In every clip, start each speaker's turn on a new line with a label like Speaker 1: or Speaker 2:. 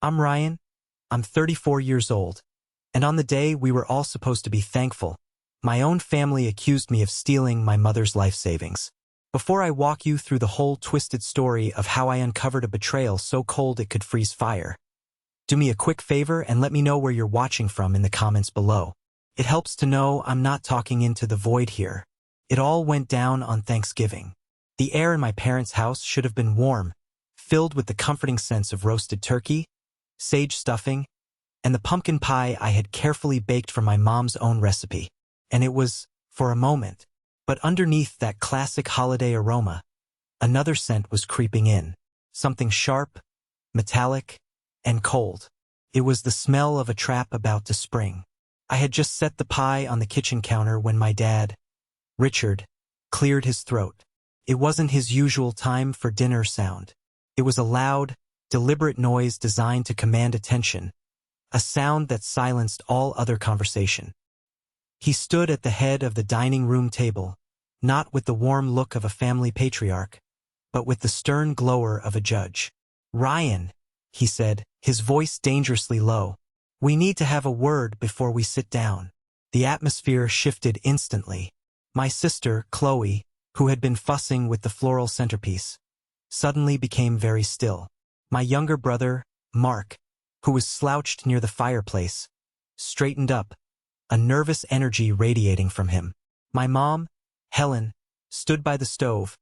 Speaker 1: I'm Ryan. I'm 34 years old. And on the day we were all supposed to be thankful, my own family accused me of stealing my mother's life savings. Before I walk you through the whole twisted story of how I uncovered a betrayal so cold it could freeze fire, do me a quick favor and let me know where you're watching from in the comments below. It helps to know I'm not talking into the void here. It all went down on Thanksgiving. The air in my parents' house should have been warm, filled with the comforting sense of roasted turkey, sage stuffing, and the pumpkin pie I had carefully baked from my mom's own recipe. And it was, for a moment. But underneath that classic holiday aroma, another scent was creeping in. Something sharp, metallic, and cold. It was the smell of a trap about to spring. I had just set the pie on the kitchen counter when my dad, Richard, cleared his throat. It wasn't his usual time for dinner sound. It was a loud, deliberate noise designed to command attention, a sound that silenced all other conversation. He stood at the head of the dining room table, not with the warm look of a family patriarch, but with the stern glower of a judge. "Ryan," he said, his voice dangerously low, "we need to have a word before we sit down." The atmosphere shifted instantly. My sister, Chloe, who had been fussing with the floral centerpiece, suddenly became very still. My younger brother, Mark, who was slouched near the fireplace, straightened up, a nervous energy radiating from him. My mom, Helen, stood by the stove,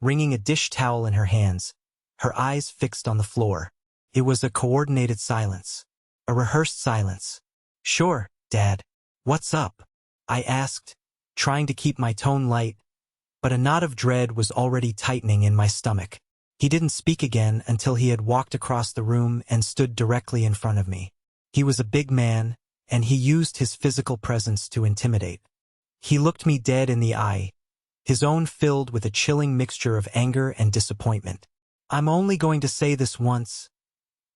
Speaker 1: wringing a dish towel in her hands, her eyes fixed on the floor. It was a coordinated silence, a rehearsed silence. "Sure, Dad. What's up?" I asked, trying to keep my tone light, but a knot of dread was already tightening in my stomach. He didn't speak again until he had walked across the room and stood directly in front of me. He was a big man, and he used his physical presence to intimidate. He looked me dead in the eye, his own filled with a chilling mixture of anger and disappointment. "I'm only going to say this once,"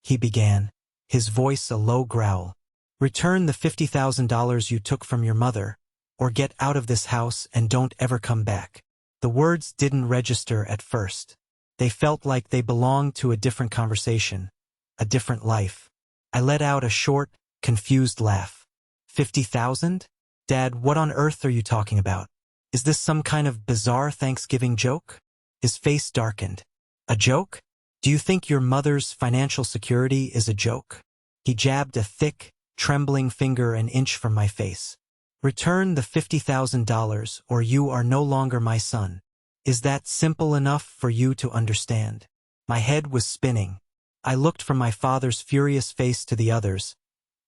Speaker 1: he began, his voice a low growl. "Return the $50,000 you took from your mother, or get out of this house and don't ever come back." The words didn't register at first. They felt like they belonged to a different conversation, a different life. I let out a short, confused laugh. "50,000? Dad, what on earth are you talking about? Is this some kind of bizarre Thanksgiving joke?" His face darkened. "A joke? Do you think your mother's financial security is a joke?" He jabbed a thick, trembling finger an inch from my face. "Return the $50,000 or you are no longer my son. Is that simple enough for you to understand?" My head was spinning. I looked from my father's furious face to the others,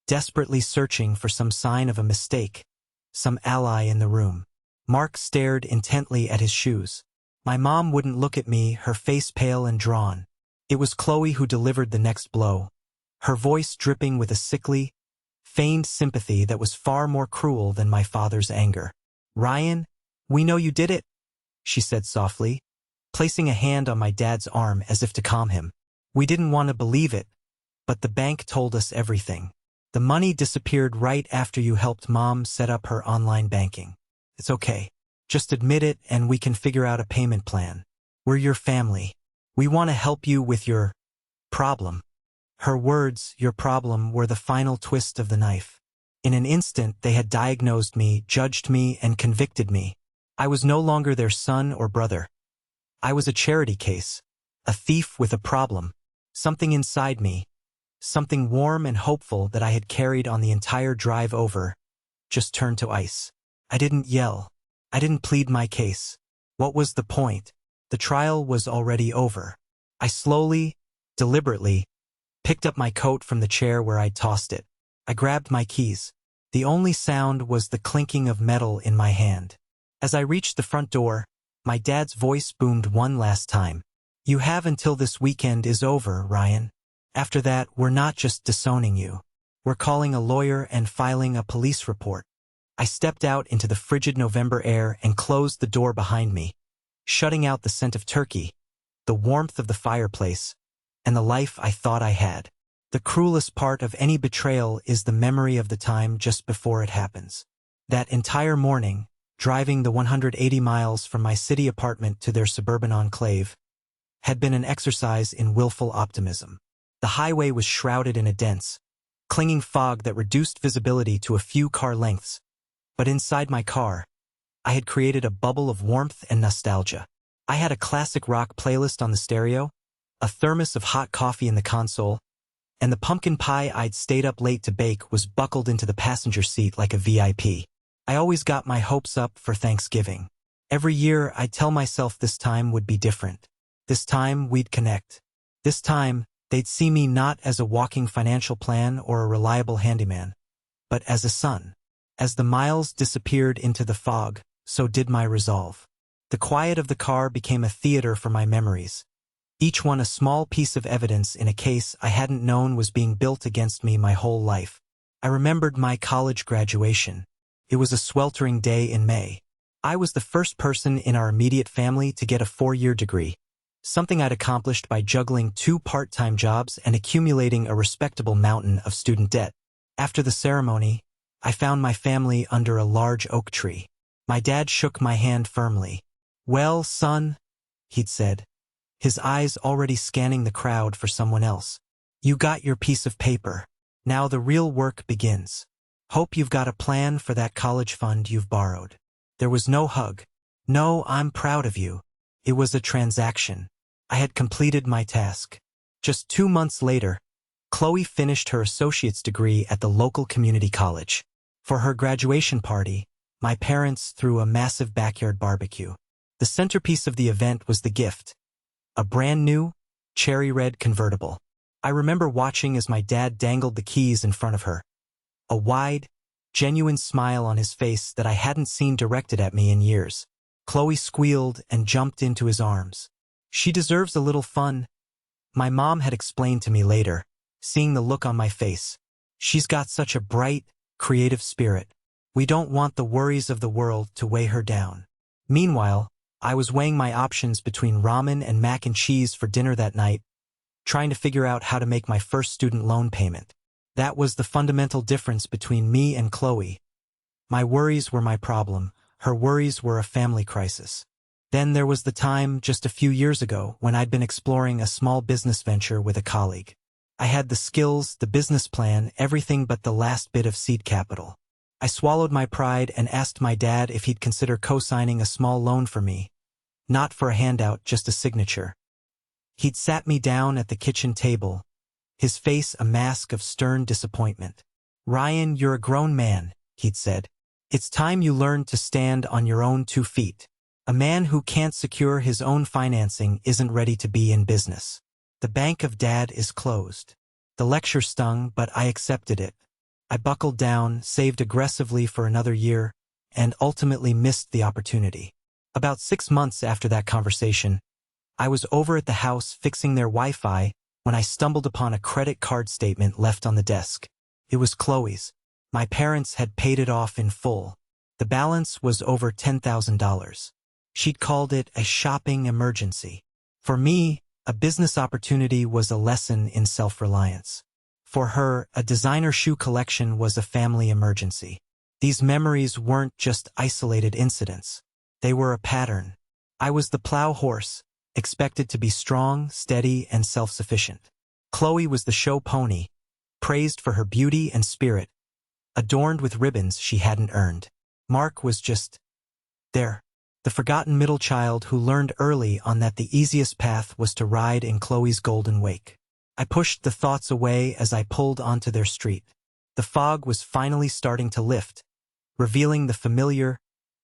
Speaker 1: desperately searching for some sign of a mistake, some ally in the room. Mark stared intently at his shoes. My mom wouldn't look at me, her face pale and drawn. It was Chloe who delivered the next blow, her voice dripping with a sickly, feigned sympathy that was far more cruel than my father's anger. "Ryan, we know you did it," she said softly, placing a hand on my dad's arm as if to calm him. "We didn't want to believe it, but the bank told us everything. The money disappeared right after you helped Mom set up her online banking. It's okay. Just admit it and we can figure out a payment plan. We're your family. We want to help you with your problem." Her words, "your problem," were the final twist of the knife. In an instant, they had diagnosed me, judged me, and convicted me. I was no longer their son or brother. I was a charity case, a thief with a problem. Something inside me, something warm and hopeful that I had carried on the entire drive over, just turned to ice. I didn't yell. I didn't plead my case. What was the point? The trial was already over. I slowly, deliberately, picked up my coat from the chair where I'd tossed it. I grabbed my keys. The only sound was the clinking of metal in my hand. As I reached the front door, my dad's voice boomed one last time. "You have until this weekend is over, Ryan. After that, we're not just disowning you. We're calling a lawyer and filing a police report." I stepped out into the frigid November air and closed the door behind me, shutting out the scent of turkey, the warmth of the fireplace, and the life I thought I had. The cruelest part of any betrayal is the memory of the time just before it happens. That entire morning, driving the 180 miles from my city apartment to their suburban enclave, had been an exercise in willful optimism. The highway was shrouded in a dense, clinging fog that reduced visibility to a few car lengths. But inside my car, I had created a bubble of warmth and nostalgia. I had a classic rock playlist on the stereo, a thermos of hot coffee in the console, and the pumpkin pie I'd stayed up late to bake was buckled into the passenger seat like a VIP. I always got my hopes up for Thanksgiving. Every year I'd tell myself this time would be different. This time we'd connect. This time they'd see me not as a walking financial plan or a reliable handyman, but as a son. As the miles disappeared into the fog, so did my resolve. The quiet of the car became a theater for my memories, each one a small piece of evidence in a case I hadn't known was being built against me my whole life. I remembered my college graduation. It was a sweltering day in May. I was the first person in our immediate family to get a 4-year degree, something I'd accomplished by juggling 2 part-time jobs and accumulating a respectable mountain of student debt. After the ceremony, I found my family under a large oak tree. My dad shook my hand firmly. "Well, son," he'd said, his eyes already scanning the crowd for someone else. "You got your piece of paper. Now the real work begins. Hope you've got a plan for that college fund you've borrowed." There was no hug. No, "I'm proud of you." It was a transaction. I had completed my task. Just 2 months later, Chloe finished her associate's degree at the local community college. For her graduation party, my parents threw a massive backyard barbecue. The centerpiece of the event was the gift, a brand new, cherry red convertible. I remember watching as my dad dangled the keys in front of her, a wide, genuine smile on his face that I hadn't seen directed at me in years. Chloe squealed and jumped into his arms. "She deserves a little fun," my mom had explained to me later, seeing the look on my face. "She's got such a bright, creative spirit. We don't want the worries of the world to weigh her down." Meanwhile, I was weighing my options between ramen and mac and cheese for dinner that night, trying to figure out how to make my first student loan payment. That was the fundamental difference between me and Chloe. My worries were my problem. Her worries were a family crisis. Then there was the time, just a few years ago, when I'd been exploring a small business venture with a colleague. I had the skills, the business plan, everything but the last bit of seed capital. I swallowed my pride and asked my dad if he'd consider co-signing a small loan for me. Not for a handout, just a signature. He'd sat me down at the kitchen table, his face a mask of stern disappointment. "Ryan, you're a grown man," he'd said. "It's time you learned to stand on your own 2 feet. A man who can't secure his own financing isn't ready to be in business. The bank of dad is closed." The lecture stung, but I accepted it. I buckled down, saved aggressively for another year, and ultimately missed the opportunity. About 6 months after that conversation, I was over at the house fixing their Wi-Fi when I stumbled upon a credit card statement left on the desk. It was Chloe's. My parents had paid it off in full. The balance was over $10,000. She'd called it a shopping emergency. For me, a business opportunity was a lesson in self-reliance. For her, a designer shoe collection was a family emergency. These memories weren't just isolated incidents. They were a pattern. I was the plow horse, expected to be strong, steady, and self-sufficient. Chloe was the show pony, praised for her beauty and spirit, adorned with ribbons she hadn't earned. Mark was just there, the forgotten middle child who learned early on that the easiest path was to ride in Chloe's golden wake. I pushed the thoughts away as I pulled onto their street. The fog was finally starting to lift, revealing the familiar,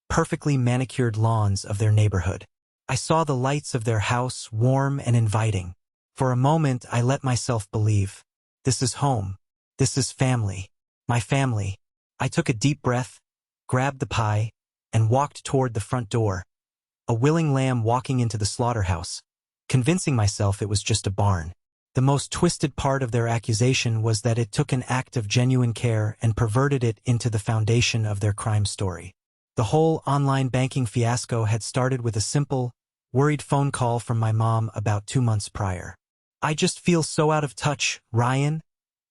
Speaker 1: perfectly manicured lawns of their neighborhood. I saw the lights of their house, warm and inviting. For a moment, I let myself believe. This is home. This is family. My family. I took a deep breath, grabbed the pie, and walked toward the front door, a willing lamb walking into the slaughterhouse, convincing myself it was just a barn. The most twisted part of their accusation was that it took an act of genuine care and perverted it into the foundation of their crime story. The whole online banking fiasco had started with a simple, worried phone call from my mom about 2 months prior. "I just feel so out of touch, Ryan,"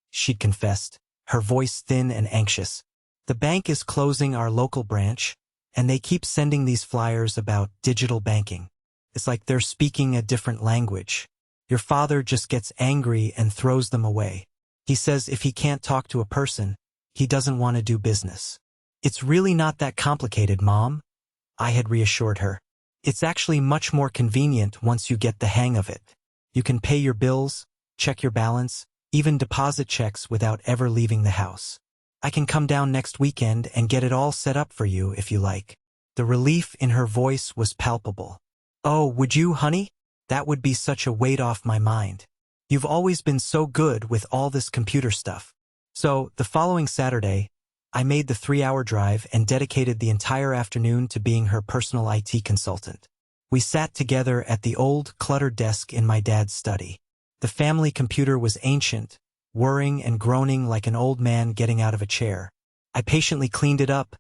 Speaker 1: she'd confessed, her voice thin and anxious. "The bank is closing our local branch, and they keep sending these flyers about digital banking. It's like they're speaking a different language." Your father just gets angry and throws them away. He says if he can't talk to a person, he doesn't want to do business. It's really not that complicated, Mom, I had reassured her. It's actually much more convenient once you get the hang of it. You can pay your bills, check your balance, even deposit checks without ever leaving the house. I can come down next weekend and get it all set up for you if you like. The relief in her voice was palpable. Oh, would you, honey? That would be such a weight off my mind. You've always been so good with all this computer stuff. So, the following Saturday, I made the 3-hour drive and dedicated the entire afternoon to being her personal IT consultant. We sat together at the old, cluttered desk in my dad's study. The family computer was ancient, whirring and groaning like an old man getting out of a chair. I patiently cleaned it up,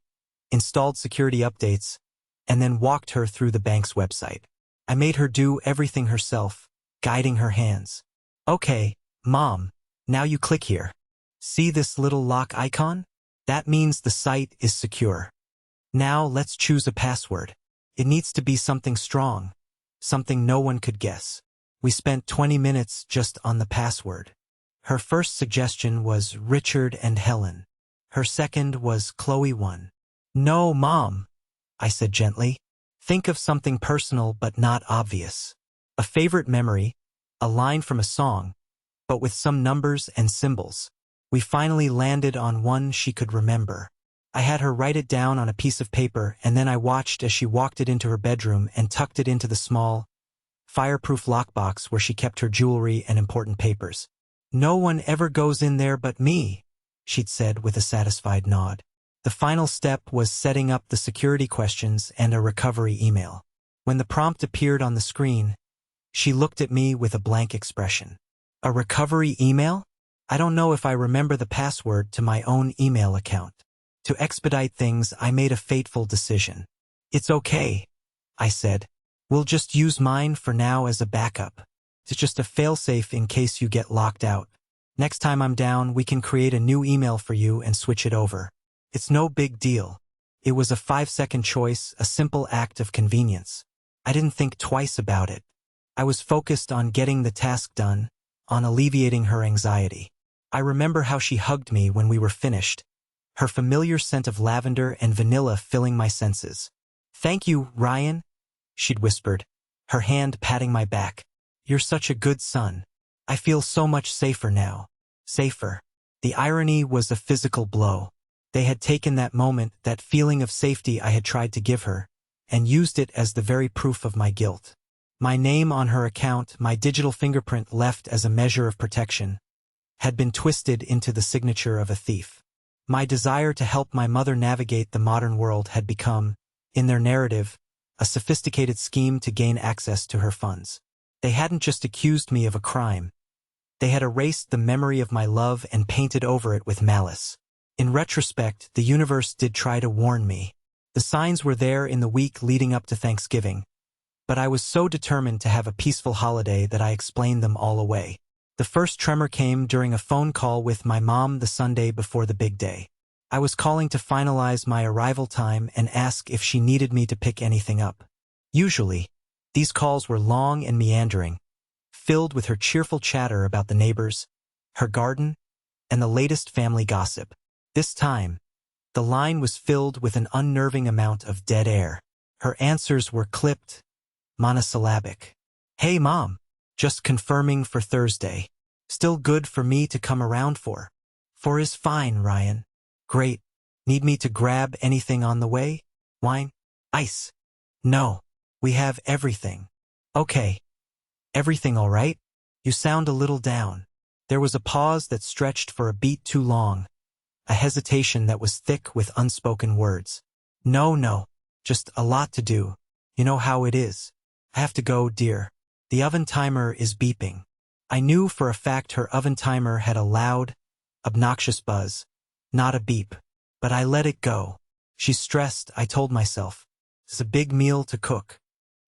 Speaker 1: installed security updates, and then walked her through the bank's website. I made her do everything herself, guiding her hands. Okay, Mom, now you click here. See this little lock icon? That means the site is secure. Now let's choose a password. It needs to be something strong, something no one could guess. We spent 20 minutes just on the password. Her first suggestion was Richard and Helen. Her second was Chloe 1. No, Mom, I said gently. Think of something personal but not obvious. A favorite memory, a line from a song, but with some numbers and symbols. We finally landed on one she could remember. I had her write it down on a piece of paper, and then I watched as she walked it into her bedroom and tucked it into the small, fireproof lockbox where she kept her jewelry and important papers. No one ever goes in there but me, she'd said with a satisfied nod. The final step was setting up the security questions and a recovery email. When the prompt appeared on the screen, she looked at me with a blank expression. A recovery email? I don't know if I remember the password to my own email account. To expedite things, I made a fateful decision. It's okay, I said. We'll just use mine for now as a backup. It's just a failsafe in case you get locked out. Next time I'm down, we can create a new email for you and switch it over. It's no big deal. It was a 5-second choice, a simple act of convenience. I didn't think twice about it. I was focused on getting the task done, on alleviating her anxiety. I remember how she hugged me when we were finished, her familiar scent of lavender and vanilla filling my senses. Thank you, Ryan, she'd whispered, her hand patting my back. You're such a good son. I feel so much safer now. Safer. The irony was a physical blow. They had taken that moment, that feeling of safety I had tried to give her, and used it as the very proof of my guilt. My name on her account, my digital fingerprint left as a measure of protection, had been twisted into the signature of a thief. My desire to help my mother navigate the modern world had become, in their narrative, a sophisticated scheme to gain access to her funds. They hadn't just accused me of a crime. They had erased the memory of my love and painted over it with malice. In retrospect, the universe did try to warn me. The signs were there in the week leading up to Thanksgiving, but I was so determined to have a peaceful holiday that I explained them all away. The first tremor came during a phone call with my mom the Sunday before the big day. I was calling to finalize my arrival time and ask if she needed me to pick anything up. Usually, these calls were long and meandering, filled with her cheerful chatter about the neighbors, her garden, and the latest family gossip. This time, the line was filled with an unnerving amount of dead air. Her answers were clipped, monosyllabic. Hey, Mom. Just confirming for Thursday. Still good for me to come around for? For is fine, Ryan. Great. Need me to grab anything on the way? Wine? Ice? No. We have everything. Okay. Everything all right? You sound a little down. There was a pause that stretched for a beat too long, a hesitation that was thick with unspoken words. No. Just a lot to do. You know how it is. I have to go, dear. The oven timer is beeping. I knew for a fact her oven timer had a loud, obnoxious buzz, not a beep. But I let it go. She's stressed, I told myself. It's a big meal to cook.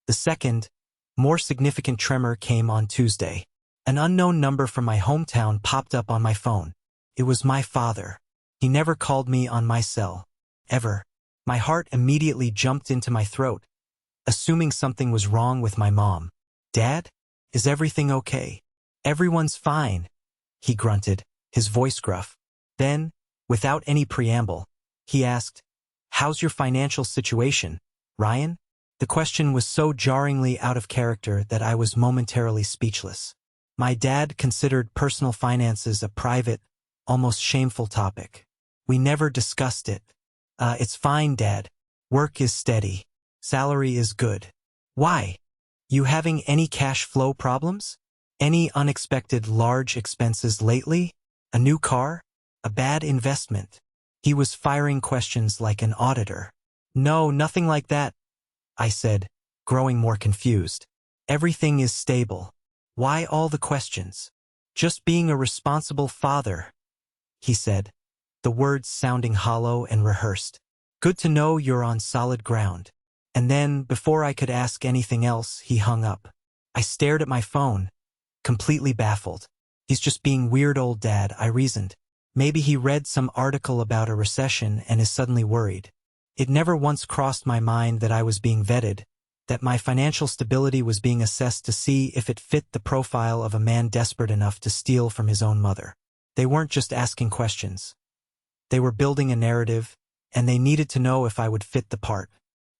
Speaker 1: The second, more significant tremor came on Tuesday. An unknown number from my hometown popped up on my phone. It was my father. He never called me on my cell. Ever. My heart immediately jumped into my throat, assuming something was wrong with my mom. Dad? Is everything okay? Everyone's fine, he grunted, his voice gruff. Then, without any preamble, he asked, How's your financial situation, Ryan? The question was so jarringly out of character that I was momentarily speechless. My dad considered personal finances a private, almost shameful topic. We never discussed it. It's fine, Dad. Work is steady. Salary is good. Why? You having any cash flow problems? Any unexpected large expenses lately? A new car? A bad investment? He was firing questions like an auditor. No, nothing like that, I said, growing more confused. Everything is stable. Why all the questions? Just being a responsible father, he said, the words sounding hollow and rehearsed. Good to know you're on solid ground. And then, before I could ask anything else, he hung up. I stared at my phone, completely baffled. He's just being weird old dad, I reasoned. Maybe he read some article about a recession and is suddenly worried. It never once crossed my mind that I was being vetted, that my financial stability was being assessed to see if it fit the profile of a man desperate enough to steal from his own mother. They weren't just asking questions. They were building a narrative, and they needed to know if I would fit the part.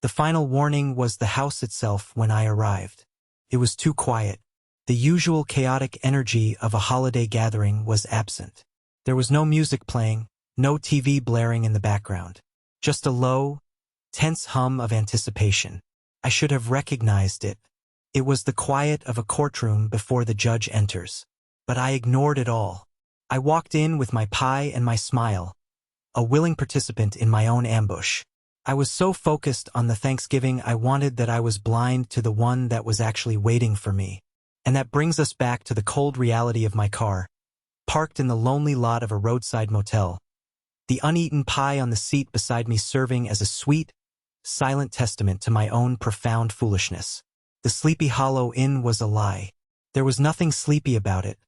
Speaker 1: The final warning was the house itself when I arrived. It was too quiet. The usual chaotic energy of a holiday gathering was absent. There was no music playing, no TV blaring in the background. Just a low, tense hum of anticipation. I should have recognized it. It was the quiet of a courtroom before the judge enters. But I ignored it all. I walked in with my pie and my smile, a willing participant in my own ambush. I was so focused on the Thanksgiving I wanted that I was blind to the one that was actually waiting for me. And that brings us back to the cold reality of my car, parked in the lonely lot of a roadside motel. The uneaten pie on the seat beside me serving as a sweet, silent testament to my own profound foolishness. The Sleepy Hollow Inn was a lie. There was nothing sleepy about it,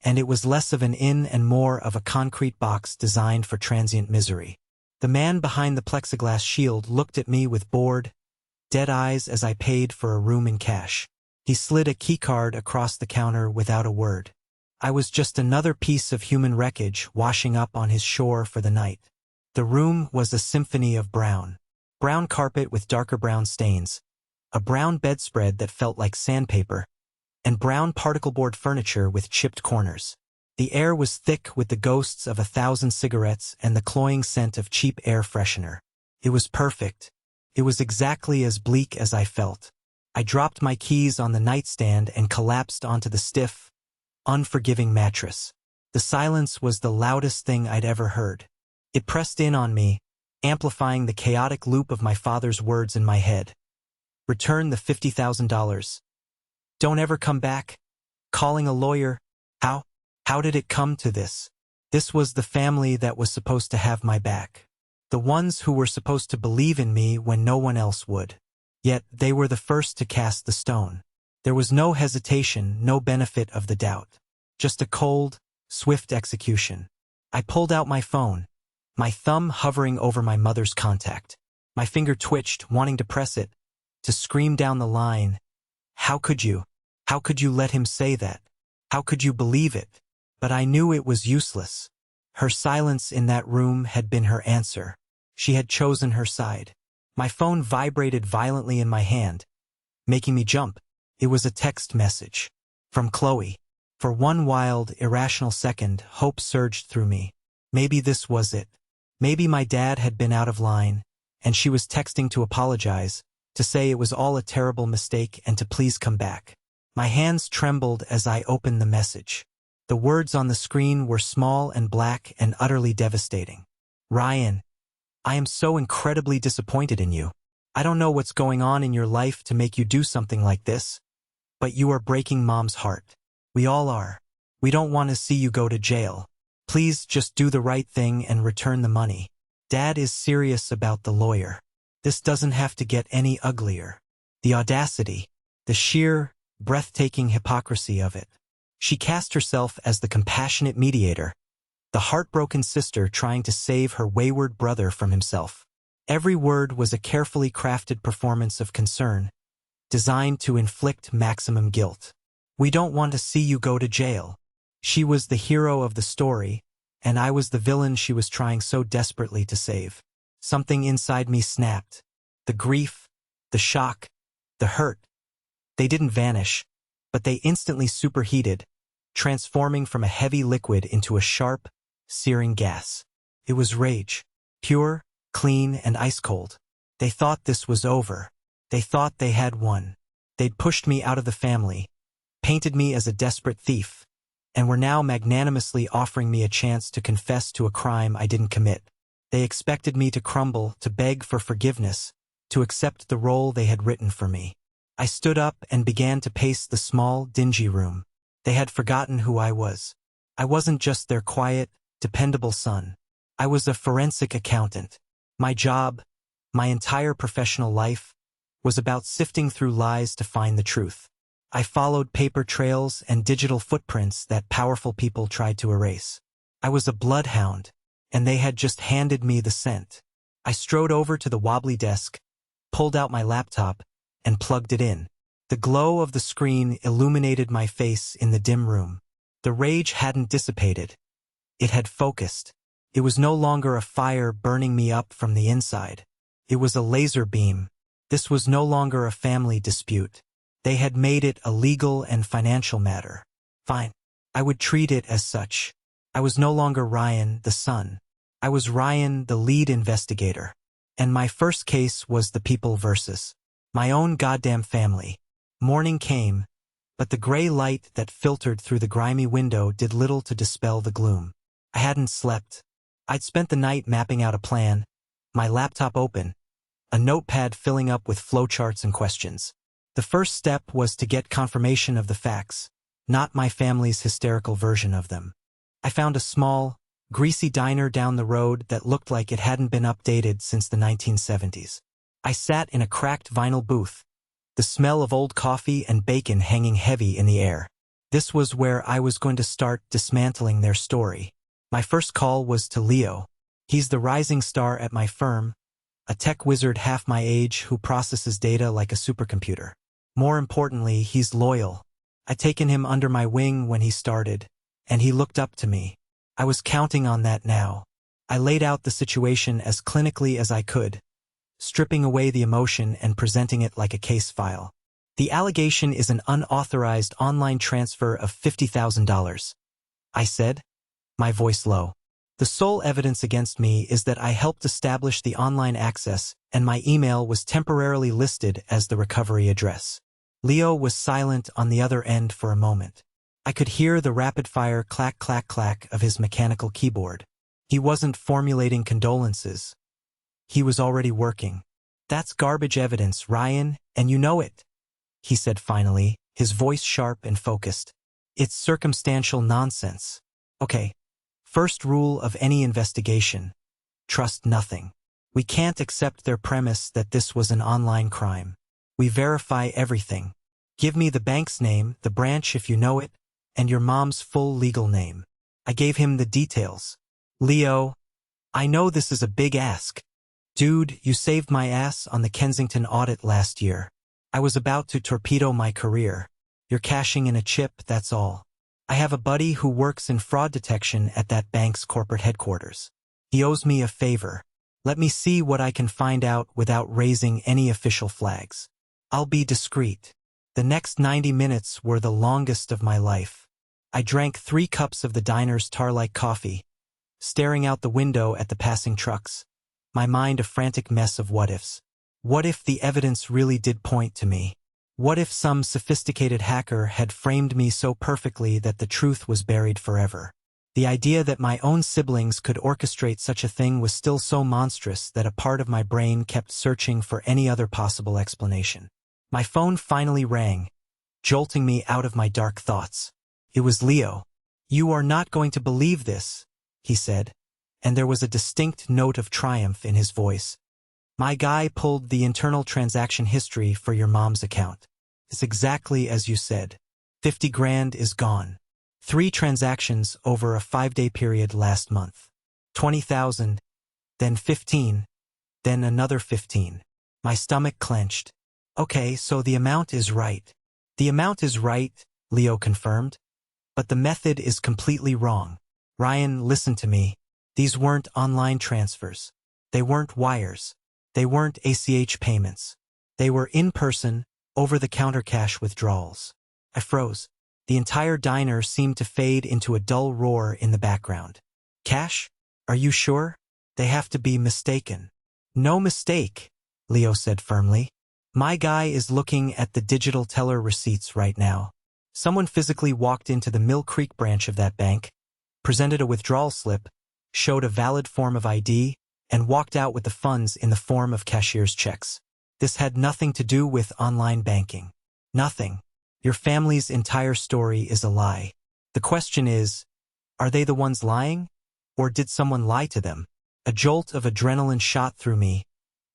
Speaker 1: and it was less of an inn and more of a concrete box designed for transient misery. The man behind the plexiglass shield looked at me with bored, dead eyes as I paid for a room in cash. He slid a keycard across the counter without a word. I was just another piece of human wreckage washing up on his shore for the night. The room was a symphony of brown. Brown carpet with darker brown stains, a brown bedspread that felt like sandpaper, and brown particleboard furniture with chipped corners. The air was thick with the ghosts of 1,000 cigarettes and the cloying scent of cheap air freshener. It was perfect. It was exactly as bleak as I felt. I dropped my keys on the nightstand and collapsed onto the stiff, unforgiving mattress. The silence was the loudest thing I'd ever heard. It pressed in on me, amplifying the chaotic loop of my father's words in my head. Return the $50,000. Don't ever come back. Calling a lawyer. How did it come to this? This was the family that was supposed to have my back. The ones who were supposed to believe in me when no one else would. Yet they were the first to cast the stone. There was no hesitation, no benefit of the doubt. Just a cold, swift execution. I pulled out my phone, my thumb hovering over my mother's contact. My finger twitched, wanting to press it, to scream down the line. How could you? How could you let him say that? How could you believe it? But I knew it was useless. Her silence in that room had been her answer. She had chosen her side. My phone vibrated violently in my hand, making me jump. It was a text message. From Chloe. For one wild, irrational second, hope surged through me. Maybe this was it. Maybe my dad had been out of line, and she was texting to apologize, to say it was all a terrible mistake and to please come back. My hands trembled as I opened the message. The words on the screen were small and black and utterly devastating. Ryan, I am so incredibly disappointed in you. I don't know what's going on in your life to make you do something like this, but you are breaking Mom's heart. We all are. We don't want to see you go to jail. Please just do the right thing and return the money. Dad is serious about the lawyer. This doesn't have to get any uglier. The audacity, the sheer, breathtaking hypocrisy of it. She cast herself as the compassionate mediator, the heartbroken sister trying to save her wayward brother from himself. Every word was a carefully crafted performance of concern, designed to inflict maximum guilt. We don't want to see you go to jail. She was the hero of the story, and I was the villain she was trying so desperately to save. Something inside me snapped. The grief, the shock, the hurt. They didn't vanish, but they instantly superheated, transforming from a heavy liquid into a sharp, searing gas. It was rage. Pure, clean, and ice-cold. They thought this was over. They thought they had won. They'd pushed me out of the family, painted me as a desperate thief, and were now magnanimously offering me a chance to confess to a crime I didn't commit. They expected me to crumble, to beg for forgiveness, to accept the role they had written for me. I stood up and began to pace the small, dingy room. They had forgotten who I was. I wasn't just their quiet, dependable son. I was a forensic accountant. My job, my entire professional life, was about sifting through lies to find the truth. I followed paper trails and digital footprints that powerful people tried to erase. I was a bloodhound, and they had just handed me the scent. I strode over to the wobbly desk, pulled out my laptop, and plugged it in. The glow of the screen illuminated my face in the dim room. The rage hadn't dissipated. It had focused. It was no longer a fire burning me up from the inside. It was a laser beam. This was no longer a family dispute. They had made it a legal and financial matter. Fine. I would treat it as such. I was no longer Ryan, the son. I was Ryan, the lead investigator. And my first case was the people versus my own goddamn family. Morning came, but the gray light that filtered through the grimy window did little to dispel the gloom. I hadn't slept. I'd spent the night mapping out a plan, my laptop open, a notepad filling up with flowcharts and questions. The first step was to get confirmation of the facts, not my family's hysterical version of them. I found a small, greasy diner down the road that looked like it hadn't been updated since the 1970s. I sat in a cracked vinyl booth, the smell of old coffee and bacon hanging heavy in the air. This was where I was going to start dismantling their story. My first call was to Leo. He's the rising star at my firm, a tech wizard half my age who processes data like a supercomputer. More importantly, he's loyal. I'd taken him under my wing when he started, and he looked up to me. I was counting on that now. I laid out the situation as clinically as I could, stripping away the emotion and presenting it like a case file. The allegation is an unauthorized online transfer of $50,000. I said, my voice low. The sole evidence against me is that I helped establish the online access, and my email was temporarily listed as the recovery address. Leo was silent on the other end for a moment. I could hear the rapid-fire clack-clack-clack of his mechanical keyboard. He wasn't formulating condolences. He was already working. That's garbage evidence, Ryan, and you know it, he said finally, his voice sharp and focused. It's circumstantial nonsense. Okay. First rule of any investigation: trust nothing. We can't accept their premise that this was an online crime. We verify everything. Give me the bank's name, the branch if you know it, and your mom's full legal name. I gave him the details. Leo, I know this is a big ask. Dude, you saved my ass on the Kensington audit last year. I was about to torpedo my career. You're cashing in a chip, that's all. I have a buddy who works in fraud detection at that bank's corporate headquarters. He owes me a favor. Let me see what I can find out without raising any official flags. I'll be discreet. The next 90 minutes were the longest of my life. I drank 3 cups of the diner's tar-like coffee, staring out the window at the passing trucks, my mind a frantic mess of what-ifs. What if the evidence really did point to me? What if some sophisticated hacker had framed me so perfectly that the truth was buried forever? The idea that my own siblings could orchestrate such a thing was still so monstrous that a part of my brain kept searching for any other possible explanation. My phone finally rang, jolting me out of my dark thoughts. It was Leo. You are not going to believe this, he said, and there was a distinct note of triumph in his voice. My guy pulled the internal transaction history for your mom's account. It's exactly as you said. 50 grand is gone. 3 transactions over a 5-day period last month. 20,000, then 15, then another 15. My stomach clenched. Okay, so the amount is right. The amount is right, Leo confirmed. But the method is completely wrong. Ryan, listen to me. These weren't online transfers. They weren't wires. They weren't ACH payments. They were in-person, over-the-counter cash withdrawals. I froze. The entire diner seemed to fade into a dull roar in the background. Cash? Are you sure? They have to be mistaken. No mistake, Leo said firmly. My guy is looking at the digital teller receipts right now. Someone physically walked into the Mill Creek branch of that bank, presented a withdrawal slip, showed a valid form of ID, and walked out with the funds in the form of cashier's checks. This had nothing to do with online banking. Nothing. Your family's entire story is a lie. The question is, are they the ones lying? Or did someone lie to them? A jolt of adrenaline shot through me,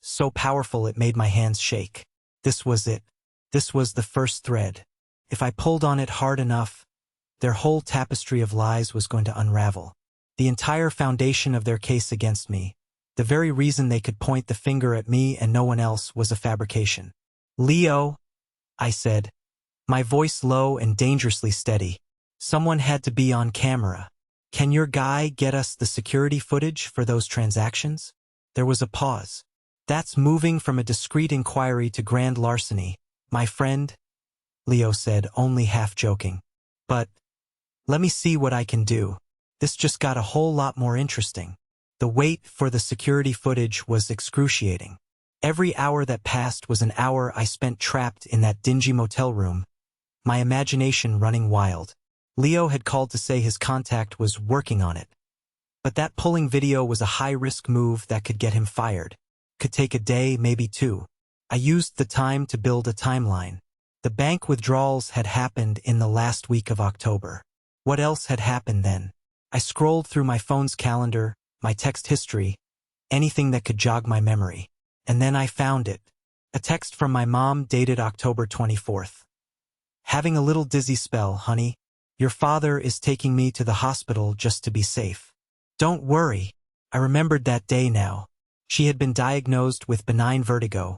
Speaker 1: so powerful it made my hands shake. This was it. This was the first thread. If I pulled on it hard enough, their whole tapestry of lies was going to unravel. The entire foundation of their case against me, the very reason they could point the finger at me and no one else, was a fabrication. Leo, I said, my voice low and dangerously steady. Someone had to be on camera. Can your guy get us the security footage for those transactions? There was a pause. That's moving from a discreet inquiry to grand larceny, my friend, Leo said, only half joking. But let me see what I can do. This just got a whole lot more interesting. The wait for the security footage was excruciating. Every hour that passed was an hour I spent trapped in that dingy motel room, my imagination running wild. Leo had called to say his contact was working on it. But that pulling video was a high-risk move that could get him fired. Could take a day, maybe two. I used the time to build a timeline. The bank withdrawals had happened in the last week of October. What else had happened then? I scrolled through my phone's calendar, my text history, anything that could jog my memory. And then I found it. A text from my mom dated October 24th. Having a little dizzy spell, honey. Your father is taking me to the hospital just to be safe. Don't worry. I remembered that day now. She had been diagnosed with benign vertigo,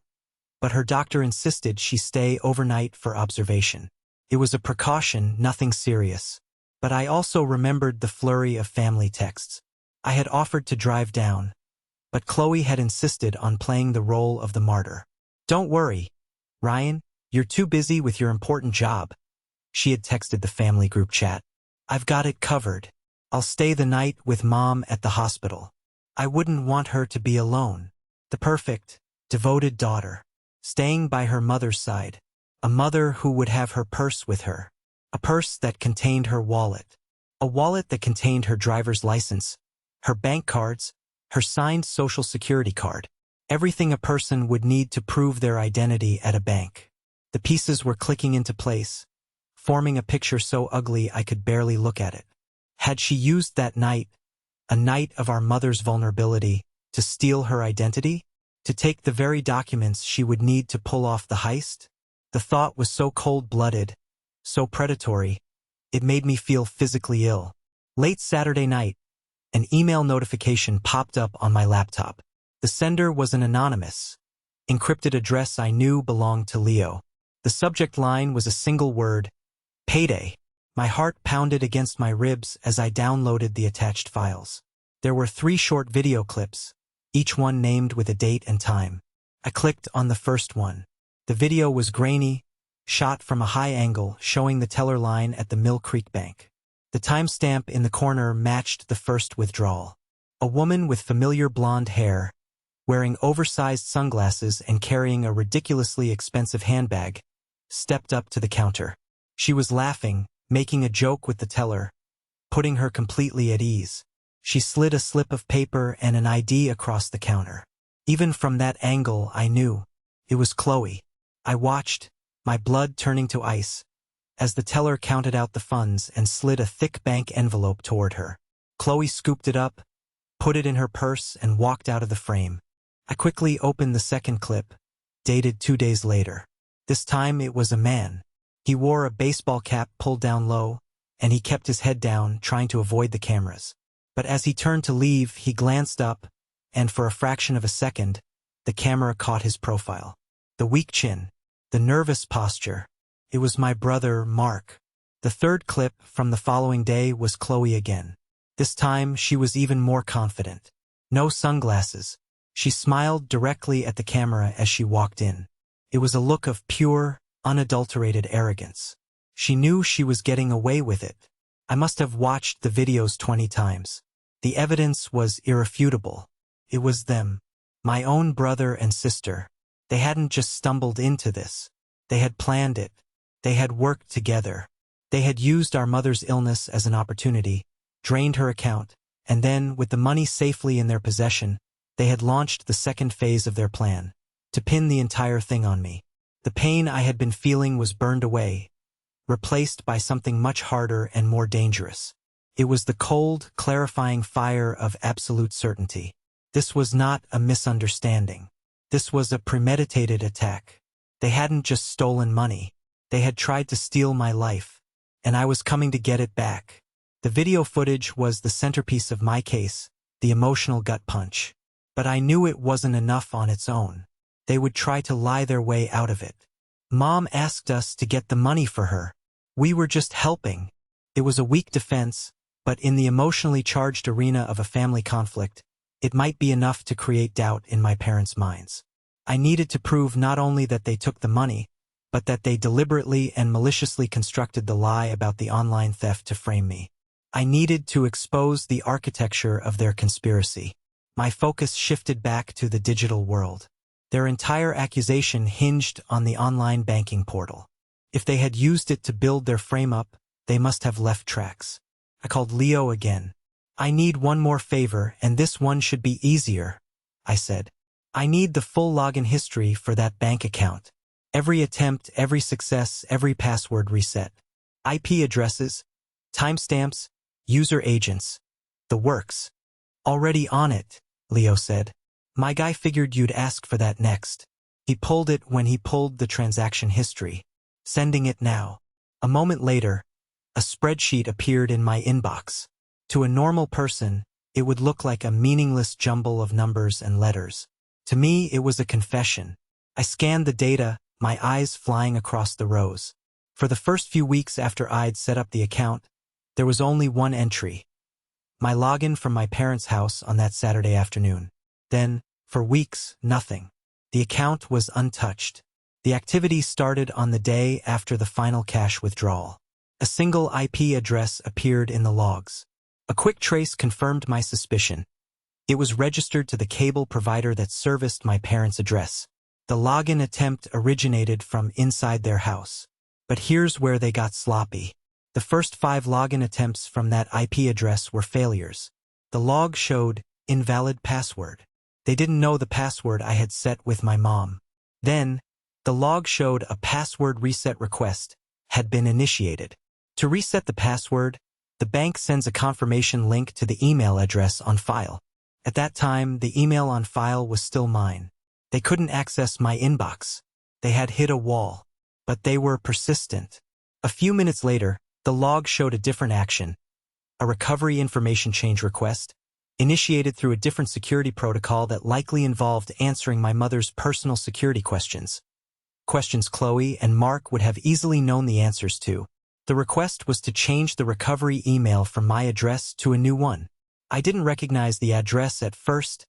Speaker 1: but her doctor insisted she stay overnight for observation. It was a precaution, nothing serious. But I also remembered the flurry of family texts. I had offered to drive down, but Chloe had insisted on playing the role of the martyr. Don't worry, Ryan, you're too busy with your important job. She had texted the family group chat. I've got it covered. I'll stay the night with Mom at the hospital. I wouldn't want her to be alone. The perfect, devoted daughter, staying by her mother's side. A mother who would have her purse with her. A purse that contained her wallet. A wallet that contained her driver's license, her bank cards, her signed social security card. Everything a person would need to prove their identity at a bank. The pieces were clicking into place, forming a picture so ugly I could barely look at it. Had she used that night, a night of our mother's vulnerability, to steal her identity? To take the very documents she would need to pull off the heist? The thought was so cold-blooded, so predatory, it made me feel physically ill. Late Saturday night, an email notification popped up on my laptop. The sender was an anonymous, encrypted address I knew belonged to Leo. The subject line was a single word, payday. My heart pounded against my ribs as I downloaded the attached files. There were 3 short video clips, each one named with a date and time. I clicked on the first one. The video was grainy, shot from a high angle showing the teller line at the Mill Creek Bank. The timestamp in the corner matched the first withdrawal. A woman with familiar blonde hair, wearing oversized sunglasses and carrying a ridiculously expensive handbag, stepped up to the counter. She was laughing, making a joke with the teller, putting her completely at ease. She slid a slip of paper and an ID across the counter. Even from that angle, I knew. It was Chloe. I watched, my blood turning to ice, as the teller counted out the funds and slid a thick bank envelope toward her. Chloe scooped it up, put it in her purse, and walked out of the frame. I quickly opened the second clip, dated 2 days later. This time it was a man. He wore a baseball cap pulled down low, and he kept his head down, trying to avoid the cameras. But as he turned to leave, he glanced up, and for a fraction of a second, the camera caught his profile. The weak chin, the nervous posture. It was my brother, Mark. The third clip from the following day was Chloe again. This time, she was even more confident. No sunglasses. She smiled directly at the camera as she walked in. It was a look of pure, unadulterated arrogance. She knew she was getting away with it. I must have watched the videos 20 times. The evidence was irrefutable. It was them. My own brother and sister. They hadn't just stumbled into this. They had planned it. They had worked together. They had used our mother's illness as an opportunity, drained her account, and then, with the money safely in their possession, they had launched the second phase of their plan, to pin the entire thing on me. The pain I had been feeling was burned away, replaced by something much harder and more dangerous. It was the cold, clarifying fire of absolute certainty. This was not a misunderstanding. This was a premeditated attack. They hadn't just stolen money. They had tried to steal my life, and I was coming to get it back. The video footage was the centerpiece of my case, the emotional gut punch. But I knew it wasn't enough on its own. They would try to lie their way out of it. Mom asked us to get the money for her. We were just helping. It was a weak defense, but in the emotionally charged arena of a family conflict, it might be enough to create doubt in my parents' minds. I needed to prove not only that they took the money, but that they deliberately and maliciously constructed the lie about the online theft to frame me. I needed to expose the architecture of their conspiracy. My focus shifted back to the digital world. Their entire accusation hinged on the online banking portal. If they had used it to build their frame-up, they must have left tracks. I called Leo again. I need one more favor, and this one should be easier, I said. I need the full login history for that bank account. Every attempt, every success, every password reset. IP addresses, timestamps, user agents. The works. Already on it, Leo said. My guy figured you'd ask for that next. He pulled it when he pulled the transaction history. Sending it now. A moment later, a spreadsheet appeared in my inbox. To a normal person, it would look like a meaningless jumble of numbers and letters. To me, it was a confession. I scanned the data, my eyes flying across the rows. For the first few weeks after I'd set up the account, there was only one entry. My login from my parents' house on that Saturday afternoon. Then, for weeks, nothing. The account was untouched. The activity started on the day after the final cash withdrawal. A single IP address appeared in the logs. A quick trace confirmed my suspicion. It was registered to the cable provider that serviced my parents' address. The login attempt originated from inside their house. But here's where they got sloppy. The first 5 login attempts from that IP address were failures. The log showed invalid password. They didn't know the password I had set with my mom. Then, the log showed a password reset request had been initiated. To reset the password, the bank sends a confirmation link to the email address on file. At that time, the email on file was still mine. They couldn't access my inbox. They had hit a wall. But they were persistent. A few minutes later, the log showed a different action. A recovery information change request, initiated through a different security protocol that likely involved answering my mother's personal security questions. Questions Chloe and Mark would have easily known the answers to. The request was to change the recovery email from my address to a new one. I didn't recognize the address at first.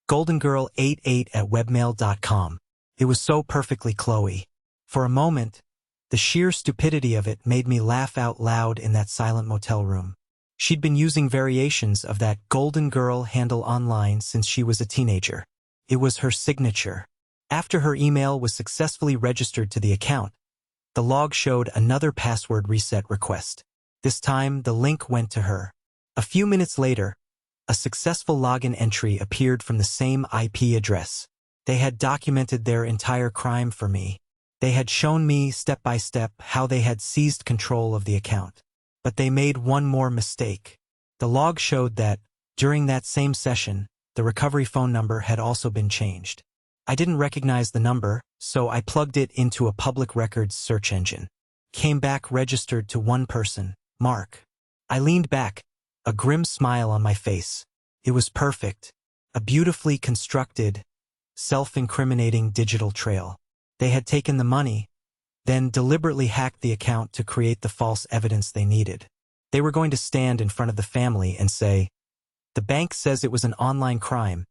Speaker 1: goldengirl88@webmail.com. It was so perfectly Chloe. For a moment, the sheer stupidity of it made me laugh out loud in that silent motel room. She'd been using variations of that Golden Girl handle online since she was a teenager. It was her signature. After her email was successfully registered to the account, the log showed another password reset request. This time, the link went to her. A few minutes later, a successful login entry appeared from the same IP address. They had documented their entire crime for me. They had shown me step by step how they had seized control of the account. But they made one more mistake. The log showed that, during that same session, the recovery phone number had also been changed. I didn't recognize the number, so I plugged it into a public records search engine. Came back registered to one person, Mark. I leaned back, a grim smile on my face. It was perfect. A beautifully constructed, self-incriminating digital trail. They had taken the money, then deliberately hacked the account to create the false evidence they needed. They were going to stand in front of the family and say, "The bank says it was an online crime,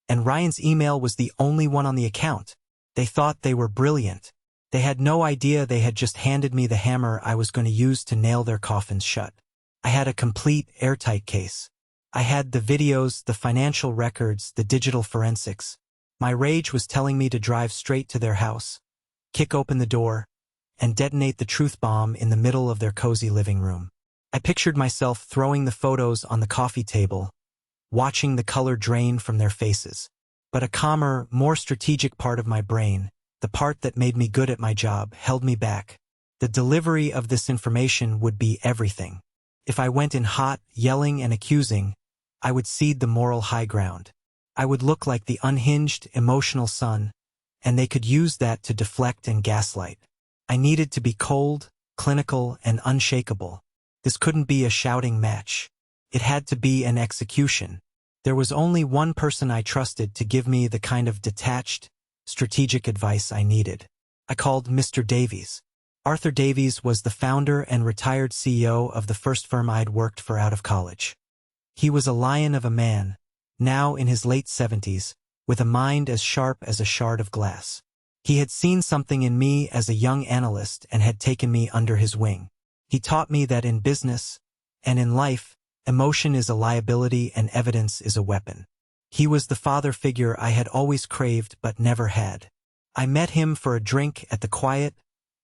Speaker 1: and Ryan's email was the only one on the account." They thought they were brilliant. They had no idea they had just handed me the hammer I was going to use to nail their coffins shut. I had a complete, airtight case. I had the videos, the financial records, the digital forensics. My rage was telling me to drive straight to their house, kick open the door, and detonate the truth bomb in the middle of their cozy living room. I pictured myself throwing the photos on the coffee table, watching the color drain from their faces. But a calmer, more strategic part of my brain, the part that made me good at my job, held me back. The delivery of this information would be everything. If I went in hot, yelling and accusing, I would cede the moral high ground. I would look like the unhinged, emotional son, and they could use that to deflect and gaslight. I needed to be cold, clinical, and unshakable. This couldn't be a shouting match. It had to be an execution. There was only one person I trusted to give me the kind of detached, strategic advice I needed. I called Mr. Davies. Arthur Davies was the founder and retired CEO of the first firm I'd worked for out of college. He was a lion of a man, now in his late 70s, with a mind as sharp as a shard of glass. He had seen something in me as a young analyst and had taken me under his wing. He taught me that in business, and in life, emotion is a liability and evidence is a weapon. He was the father figure I had always craved but never had. I met him for a drink at the quiet,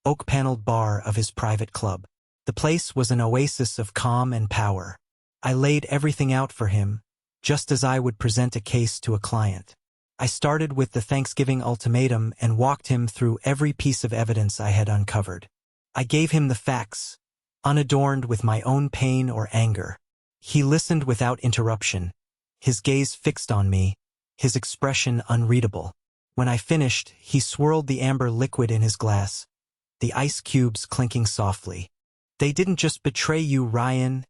Speaker 1: oak-paneled bar of his private club. The place was an oasis of calm and power. I laid everything out for him, just as I would present a case to a client. I started with the Thanksgiving ultimatum and walked him through every piece of evidence I had uncovered. I gave him the facts, unadorned with my own pain or anger. He listened without interruption, his gaze fixed on me, his expression unreadable. When I finished, he swirled the amber liquid in his glass, the ice cubes clinking softly. "They didn't just betray you, Ryan,"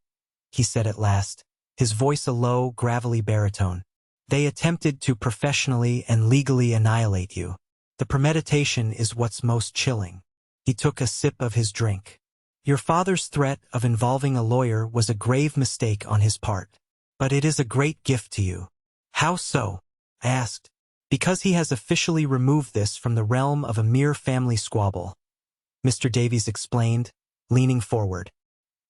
Speaker 1: he said at last, his voice a low, gravelly baritone. "They attempted to professionally and legally annihilate you. The premeditation is what's most chilling." He took a sip of his drink. "Your father's threat of involving a lawyer was a grave mistake on his part. But it is a great gift to you." "How so?" I asked. "Because he has officially removed this from the realm of a mere family squabble," Mr. Davies explained, leaning forward.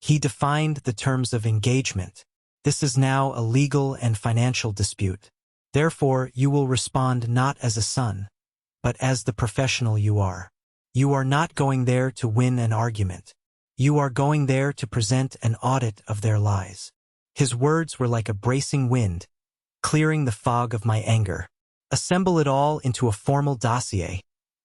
Speaker 1: "He defined the terms of engagement. This is now a legal and financial dispute. Therefore, you will respond not as a son, but as the professional you are. You are not going there to win an argument. You are going there to present an audit of their lies." His words were like a bracing wind, clearing the fog of my anger. "Assemble it all into a formal dossier,"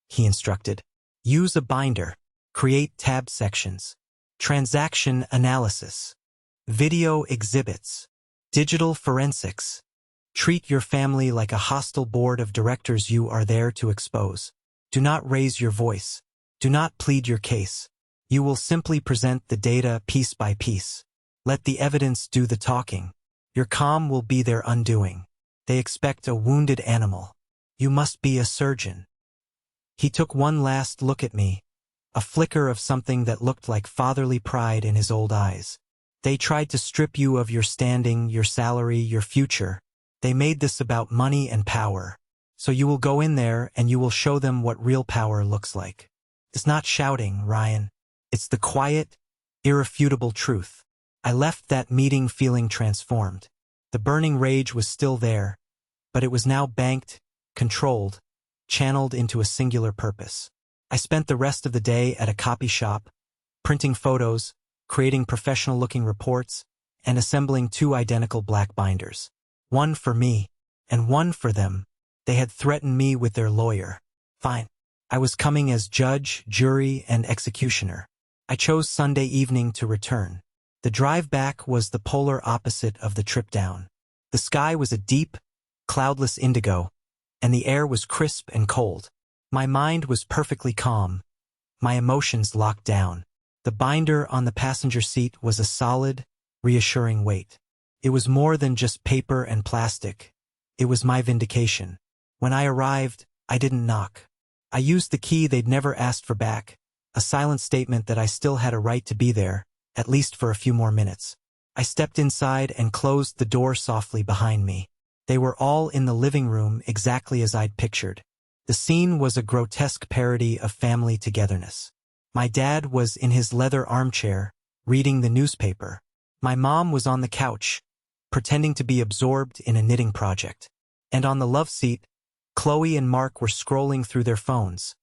Speaker 1: he instructed. "Use a binder. Create tab sections. Transaction analysis. Video exhibits. Digital forensics. Treat your family like a hostile board of directors you are there to expose. Do not raise your voice. Do not plead your case. You will simply present the data piece by piece. Let the evidence do the talking. Your calm will be their undoing. They expect a wounded animal. You must be a surgeon." He took one last look at me, a flicker of something that looked like fatherly pride in his old eyes. "They tried to strip you of your standing, your salary, your future. They made this about money and power. So you will go in there and you will show them what real power looks like. It's not shouting, Ryan. It's the quiet, irrefutable truth." I left that meeting feeling transformed. The burning rage was still there, but it was now banked, controlled, channeled into a singular purpose. I spent the rest of the day at a copy shop, printing photos, creating professional-looking reports, and assembling 2 identical black binders. One for me, and one for them. They had threatened me with their lawyer. Fine. I was coming as judge, jury, and executioner. I chose Sunday evening to return. The drive back was the polar opposite of the trip down. The sky was a deep, cloudless indigo, and the air was crisp and cold. My mind was perfectly calm, my emotions locked down. The binder on the passenger seat was a solid, reassuring weight. It was more than just paper and plastic. It was my vindication. When I arrived, I didn't knock. I used the key they'd never asked for back, a silent statement that I still had a right to be there, at least for a few more minutes. I stepped inside and closed the door softly behind me. They were all in the living room exactly as I'd pictured. The scene was a grotesque parody of family togetherness. My dad was in his leather armchair, reading the newspaper. My mom was on the couch, pretending to be absorbed in a knitting project. And on the love seat, Chloe and Mark were scrolling through their phones,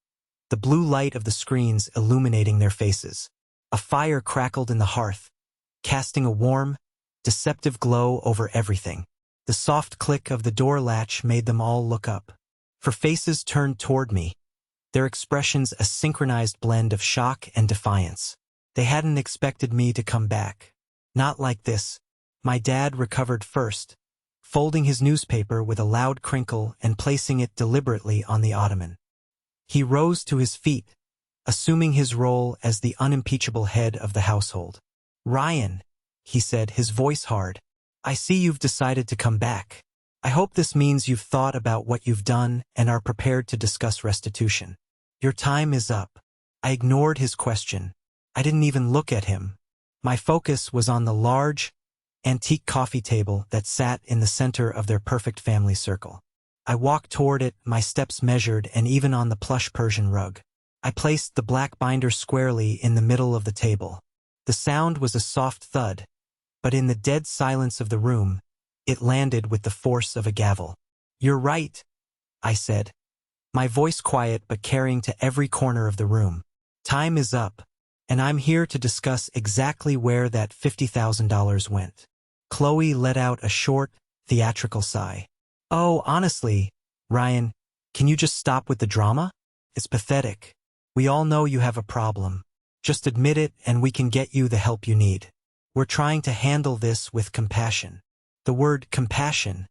Speaker 1: the blue light of the screens illuminating their faces. A fire crackled in the hearth, casting a warm, deceptive glow over everything. The soft click of the door latch made them all look up. For faces turned toward me, their expressions a synchronized blend of shock and defiance. They hadn't expected me to come back. Not like this. My dad recovered first, folding his newspaper with a loud crinkle and placing it deliberately on the ottoman. He rose to his feet, assuming his role as the unimpeachable head of the household. "Ryan," he said, his voice hard, "I see you've decided to come back. I hope this means you've thought about what you've done and are prepared to discuss restitution. Your time is up." I ignored his question. I didn't even look at him. My focus was on the large, antique coffee table that sat in the center of their perfect family circle. I walked toward it, my steps measured and even on the plush Persian rug. I placed the black binder squarely in the middle of the table. The sound was a soft thud, but in the dead silence of the room, it landed with the force of a gavel. "You're right," I said, my voice quiet but carrying to every corner of the room. "Time is up, and I'm here to discuss exactly where that $50,000 went." Chloe let out a short, theatrical sigh. "Oh, honestly, Ryan, can you just stop with the drama? It's pathetic. We all know you have a problem. Just admit it and we can get you the help you need. We're trying to handle this with compassion." The word compassion,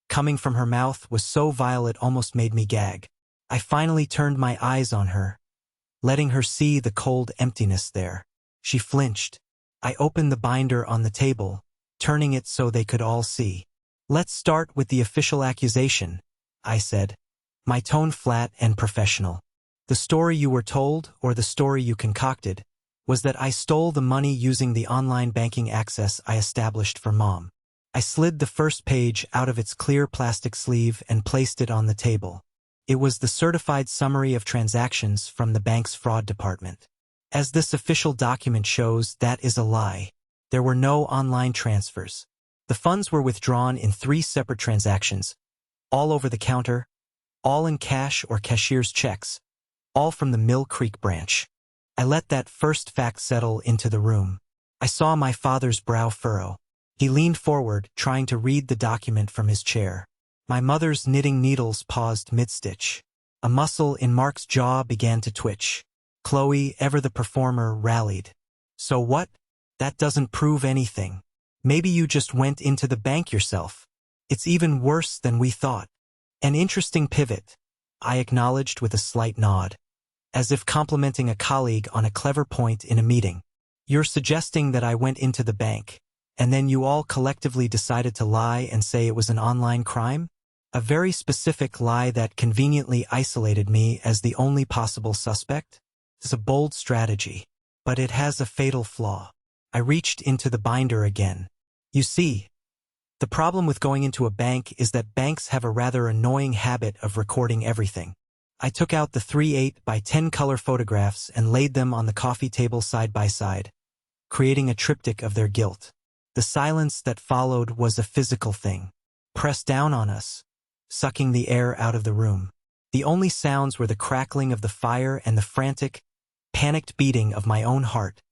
Speaker 1: coming from her mouth, was so vile it almost made me gag. I finally turned my eyes on her, letting her see the cold emptiness there. She flinched. I opened the binder on the table, turning it so they could all see. "Let's start with the official accusation," I said, my tone flat and professional. "The story you were told, or the story you concocted, was that I stole the money using the online banking access I established for Mom." I slid the first page out of its clear plastic sleeve and placed it on the table. It was the certified summary of transactions from the bank's fraud department. As this official document shows, that is a lie. There were no online transfers. The funds were withdrawn in 3 separate transactions, all over the counter, all in cash or cashier's checks, all from the Mill Creek branch. I let that first fact settle into the room. I saw my father's brow furrow. He leaned forward, trying to read the document from his chair. My mother's knitting needles paused mid-stitch. A muscle in Mark's jaw began to twitch. Chloe, ever the performer, rallied. "So what? That doesn't prove anything. Maybe you just went into the bank yourself. It's even worse than we thought." "An interesting pivot," I acknowledged with a slight nod, as if complimenting a colleague on a clever point in a meeting. "You're suggesting that I went into the bank, and then you all collectively decided to lie and say it was an online crime? A very specific lie that conveniently isolated me as the only possible suspect? It's a bold strategy, but it has a fatal flaw." I reached into the binder again. "You see, the problem with going into a bank is that banks have a rather annoying habit of recording everything." I took out the 3 8x10 color photographs and laid them on the coffee table side by side, creating a triptych of their guilt. The silence that followed was a physical thing, pressed down on us, sucking the air out of the room. The only sounds were the crackling of the fire and the frantic, panicked beating of my own heart,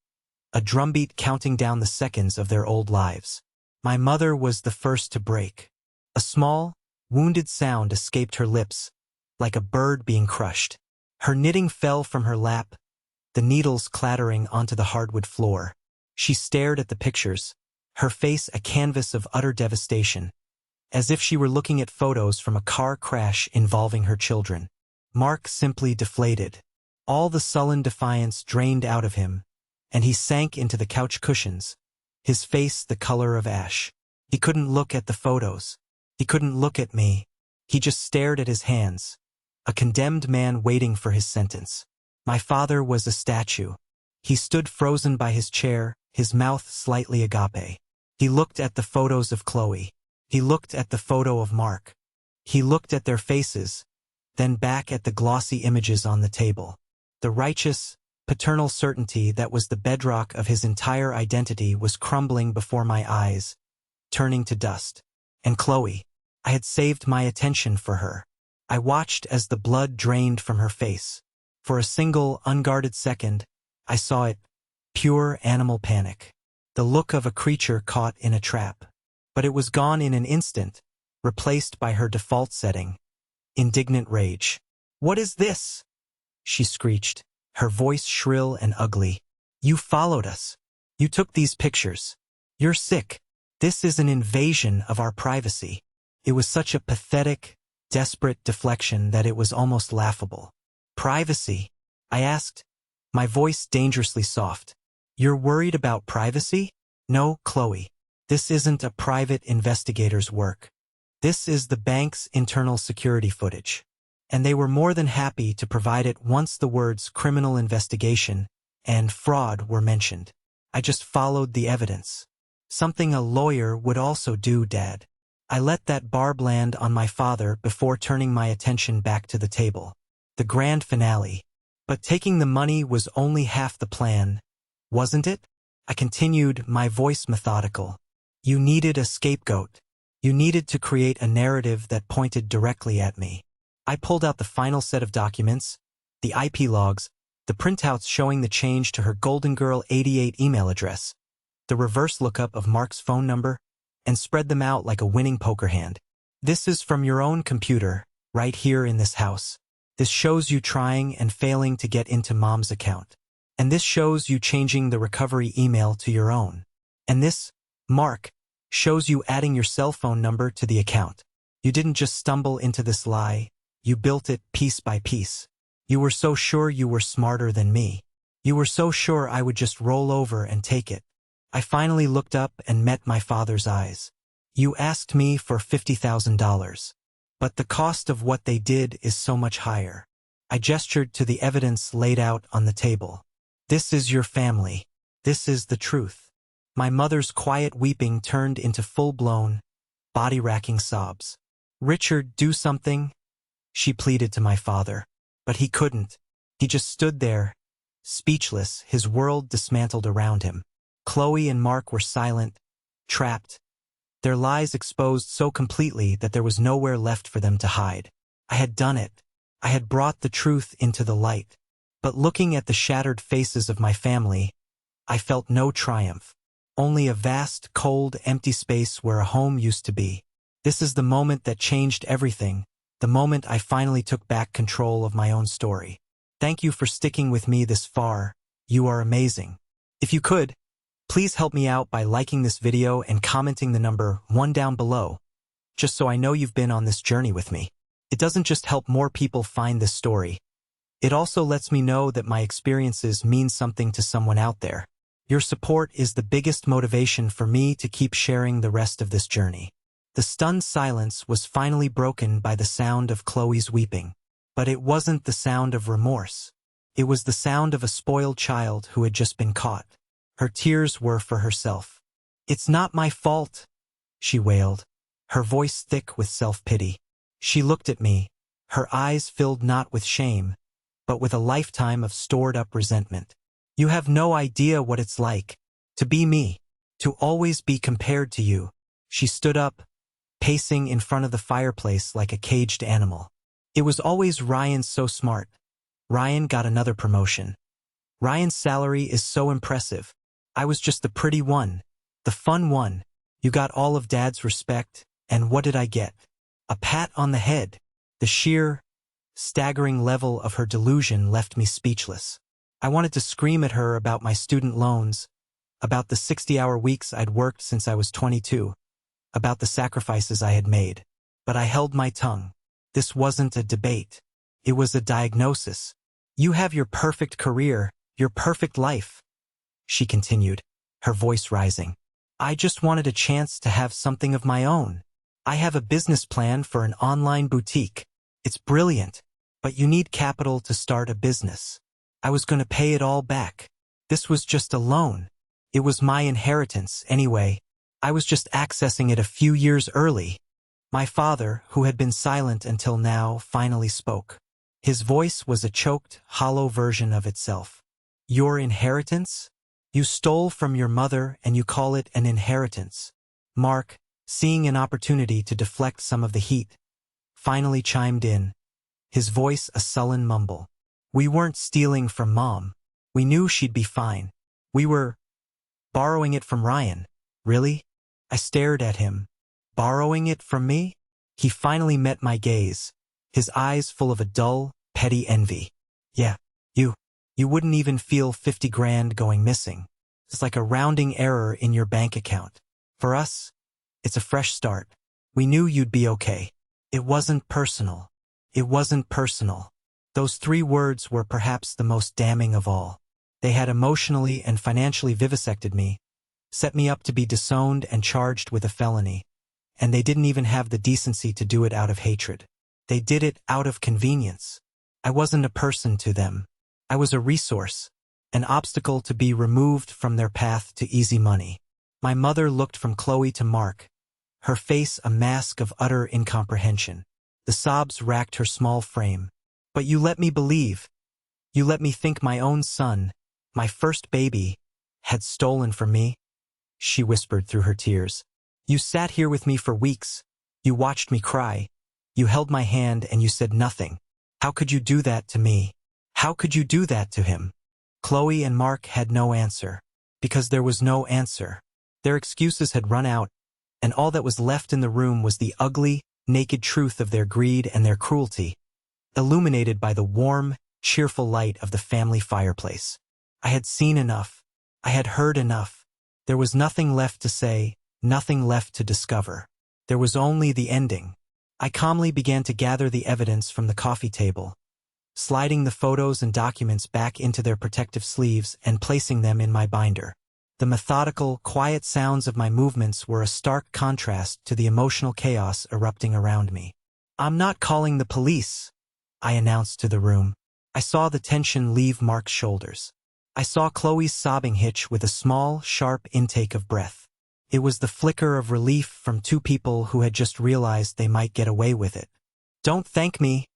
Speaker 1: a drumbeat counting down the seconds of their old lives. My mother was the first to break. A small, wounded sound escaped her lips, like a bird being crushed. Her knitting fell from her lap, the needles clattering onto the hardwood floor. She stared at the pictures, her face a canvas of utter devastation, as if she were looking at photos from a car crash involving her children. Mark simply deflated. All the sullen defiance drained out of him, and he sank into the couch cushions, his face the color of ash. He couldn't look at the photos. He couldn't look at me. He just stared at his hands, a condemned man waiting for his sentence. My father was a statue. He stood frozen by his chair, his mouth slightly agape. He looked at the photos of Chloe. He looked at the photo of Mark. He looked at their faces, then back at the glossy images on the table. The righteous, paternal certainty that was the bedrock of his entire identity was crumbling before my eyes, turning to dust. And Chloe, I had saved my attention for her. I watched as the blood drained from her face. For a single, unguarded second, I saw it, pure animal panic. The look of a creature caught in a trap. But it was gone in an instant, replaced by her default setting, indignant rage. "What is this?" she screeched, her voice shrill and ugly. "You followed us. You took these pictures. You're sick. This is an invasion of our privacy." It was such a pathetic, desperate deflection that it was almost laughable. "Privacy?" I asked, my voice dangerously soft. "You're worried about privacy?" "No, Chloe. This isn't a private investigator's work. This is the bank's internal security footage." And they were more than happy to provide it once the words criminal investigation and fraud were mentioned. I just followed the evidence. Something a lawyer would also do, Dad. I let that barb land on my father before turning my attention back to the table. The grand finale. But taking the money was only half the plan, wasn't it? I continued, my voice methodical. You needed a scapegoat. You needed to create a narrative that pointed directly at me. I pulled out the final set of documents, the IP logs, the printouts showing the change to her Golden Girl 88 email address, the reverse lookup of Mark's phone number, and spread them out like a winning poker hand. "This is from your own computer, right here in this house. This shows you trying and failing to get into Mom's account. And this shows you changing the recovery email to your own. And this, Mark, shows you adding your cell phone number to the account. You didn't just stumble into this lie. You built it piece by piece. You were so sure you were smarter than me. You were so sure I would just roll over and take it." I finally looked up and met my father's eyes. "You asked me for $50,000. But the cost of what they did is so much higher." I gestured to the evidence laid out on the table. "This is your family. This is the truth." My mother's quiet weeping turned into full-blown, body-racking sobs. "Richard, do something," she pleaded to my father. But he couldn't. He just stood there, speechless, his world dismantled around him. Chloe and Mark were silent, trapped, their lies exposed so completely that there was nowhere left for them to hide. I had done it. I had brought the truth into the light. But looking at the shattered faces of my family, I felt no triumph. Only a vast, cold, empty space where a home used to be. This is the moment that changed everything, the moment I finally took back control of my own story. Thank you for sticking with me this far. You are amazing. If you could, please help me out by liking this video and commenting the number 1 down below, just so I know you've been on this journey with me. It doesn't just help more people find this story. It also lets me know that my experiences mean something to someone out there. Your support is the biggest motivation for me to keep sharing the rest of this journey. The stunned silence was finally broken by the sound of Chloe's weeping. But it wasn't the sound of remorse. It was the sound of a spoiled child who had just been caught. Her tears were for herself. "It's not my fault," she wailed, her voice thick with self-pity. She looked at me, her eyes filled not with shame, but with a lifetime of stored-up resentment. "You have no idea what it's like to be me, to always be compared to you." She stood up, pacing in front of the fireplace like a caged animal. "It was always Ryan's so smart. Ryan got another promotion. Ryan's salary is so impressive. I was just the pretty one, the fun one. You got all of Dad's respect, and what did I get? A pat on the head." The sheer, staggering level of her delusion left me speechless. I wanted to scream at her about my student loans, about the 60-hour weeks I'd worked since I was 22, about the sacrifices I had made. But I held my tongue. This wasn't a debate. It was a diagnosis. "You have your perfect career, your perfect life," she continued, her voice rising. "I just wanted a chance to have something of my own. I have a business plan for an online boutique. It's brilliant, but you need capital to start a business. I was going to pay it all back. This was just a loan. It was my inheritance, anyway. I was just accessing it a few years early. My father, who had been silent until now, finally spoke. His voice was a choked, hollow version of itself. Your inheritance? You stole from your mother and you call it an inheritance. Mark, seeing an opportunity to deflect some of the heat, finally chimed in, his voice a sullen mumble. We weren't stealing from Mom. We knew she'd be fine. We were borrowing it from Ryan. Really? I stared at him. Borrowing it from me? He finally met my gaze, his eyes full of a dull, petty envy. Yeah, you wouldn't even feel 50 grand going missing. It's like a rounding error in your bank account. For us, it's a fresh start. We knew you'd be okay. It wasn't personal. It wasn't personal. Those 3 words were perhaps the most damning of all. They had emotionally and financially vivisected me, set me up to be disowned and charged with a felony. And they didn't even have the decency to do it out of hatred. They did it out of convenience. I wasn't a person to them. I was a resource, an obstacle to be removed from their path to easy money. My mother looked from Chloe to Mark, her face a mask of utter incomprehension. The sobs racked her small frame. But you let me believe. You let me think my own son, my first baby, had stolen from me, she whispered through her tears. You sat here with me for weeks. You watched me cry. You held my hand and you said nothing. How could you do that to me? How could you do that to him? Chloe and Mark had no answer, because there was no answer. Their excuses had run out, and all that was left in the room was the ugly, naked truth of their greed and their cruelty, illuminated by the warm, cheerful light of the family fireplace. I had seen enough. I had heard enough. There was nothing left to say, nothing left to discover. There was only the ending. I calmly began to gather the evidence from the coffee table, sliding the photos and documents back into their protective sleeves and placing them in my binder. The methodical, quiet sounds of my movements were a stark contrast to the emotional chaos erupting around me. I'm not calling the police, I announced to the room. I saw the tension leave Mark's shoulders. I saw Chloe's sobbing hitch with a small, sharp intake of breath. It was the flicker of relief from 2 people who had just realized they might get away with it. Don't thank me,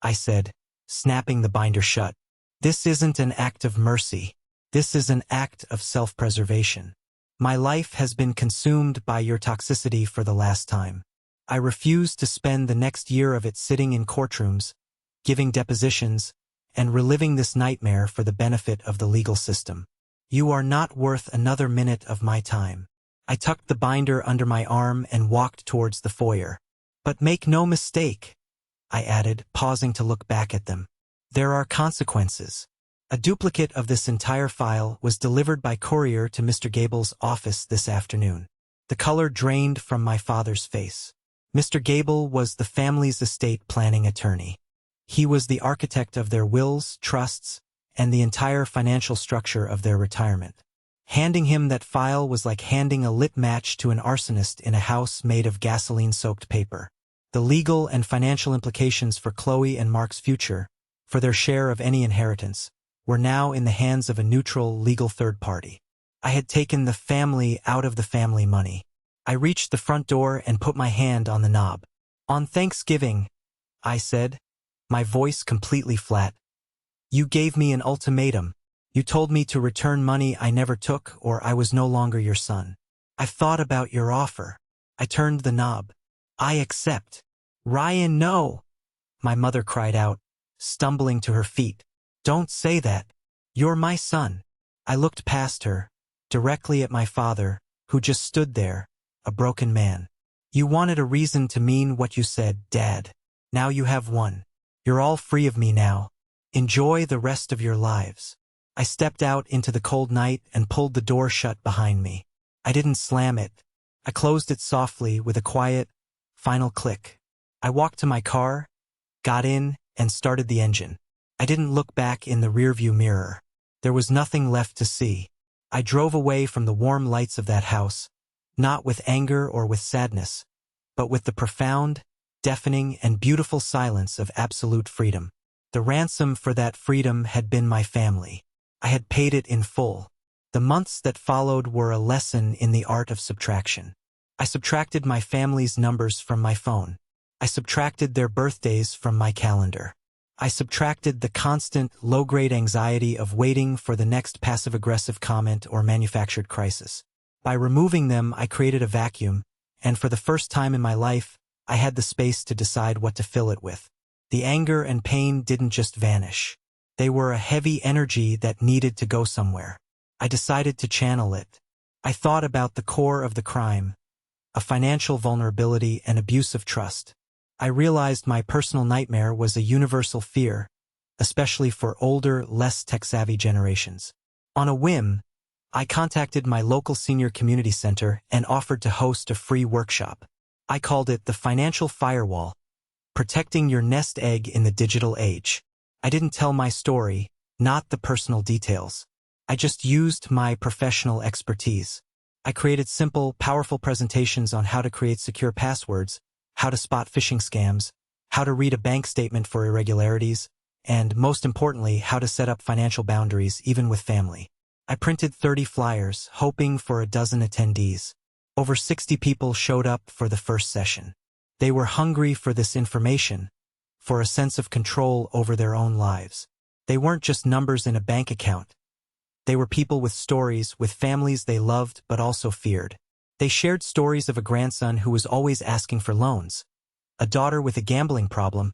Speaker 1: I said, snapping the binder shut. This isn't an act of mercy. This is an act of self-preservation. My life has been consumed by your toxicity for the last time. I refuse to spend the next year of it sitting in courtrooms, giving depositions, and reliving this nightmare for the benefit of the legal system. You are not worth another minute of my time. I tucked the binder under my arm and walked towards the foyer. But make no mistake, I added, pausing to look back at them. There are consequences. A duplicate of this entire file was delivered by courier to Mr. Gable's office this afternoon. The color drained from my father's face. Mr. Gable was the family's estate planning attorney. He was the architect of their wills, trusts, and the entire financial structure of their retirement. Handing him that file was like handing a lit match to an arsonist in a house made of gasoline-soaked paper. The legal and financial implications for Chloe and Mark's future, for their share of any inheritance, were now in the hands of a neutral, legal third party. I had taken the family out of the family money. I reached the front door and put my hand on the knob. On Thanksgiving, I said, my voice completely flat. You gave me an ultimatum. You told me to return money I never took or I was no longer your son. I've thought about your offer. I turned the knob. I accept. Ryan, no! My mother cried out, stumbling to her feet. Don't say that. You're my son. I looked past her, directly at my father, who just stood there, a broken man. You wanted a reason to mean what you said, Dad. Now you have one. You're all free of me now. Enjoy the rest of your lives. I stepped out into the cold night and pulled the door shut behind me. I didn't slam it. I closed it softly with a quiet, final click. I walked to my car, got in, and started the engine. I didn't look back in the rearview mirror. There was nothing left to see. I drove away from the warm lights of that house, not with anger or with sadness, but with the profound, deafening, and beautiful silence of absolute freedom. The ransom for that freedom had been my family. I had paid it in full. The months that followed were a lesson in the art of subtraction. I subtracted my family's numbers from my phone. I subtracted their birthdays from my calendar. I subtracted the constant, low-grade anxiety of waiting for the next passive-aggressive comment or manufactured crisis. By removing them, I created a vacuum, and for the first time in my life, I had the space to decide what to fill it with. The anger and pain didn't just vanish. They were a heavy energy that needed to go somewhere. I decided to channel it. I thought about the core of the crime, a financial vulnerability and abuse of trust. I realized my personal nightmare was a universal fear, especially for older, less tech-savvy generations. On a whim, I contacted my local senior community center and offered to host a free workshop. I called it the Financial Firewall, protecting your nest egg in the digital age. I didn't tell my story, not the personal details. I just used my professional expertise. I created simple, powerful presentations on how to create secure passwords, how to spot phishing scams, how to read a bank statement for irregularities, and, most importantly, how to set up financial boundaries even with family. I printed 30 flyers, hoping for a dozen attendees. Over 60 people showed up for the first session. They were hungry for this information, for a sense of control over their own lives. They weren't just numbers in a bank account. They were people with stories, with families they loved but also feared. They shared stories of a grandson who was always asking for loans, a daughter with a gambling problem,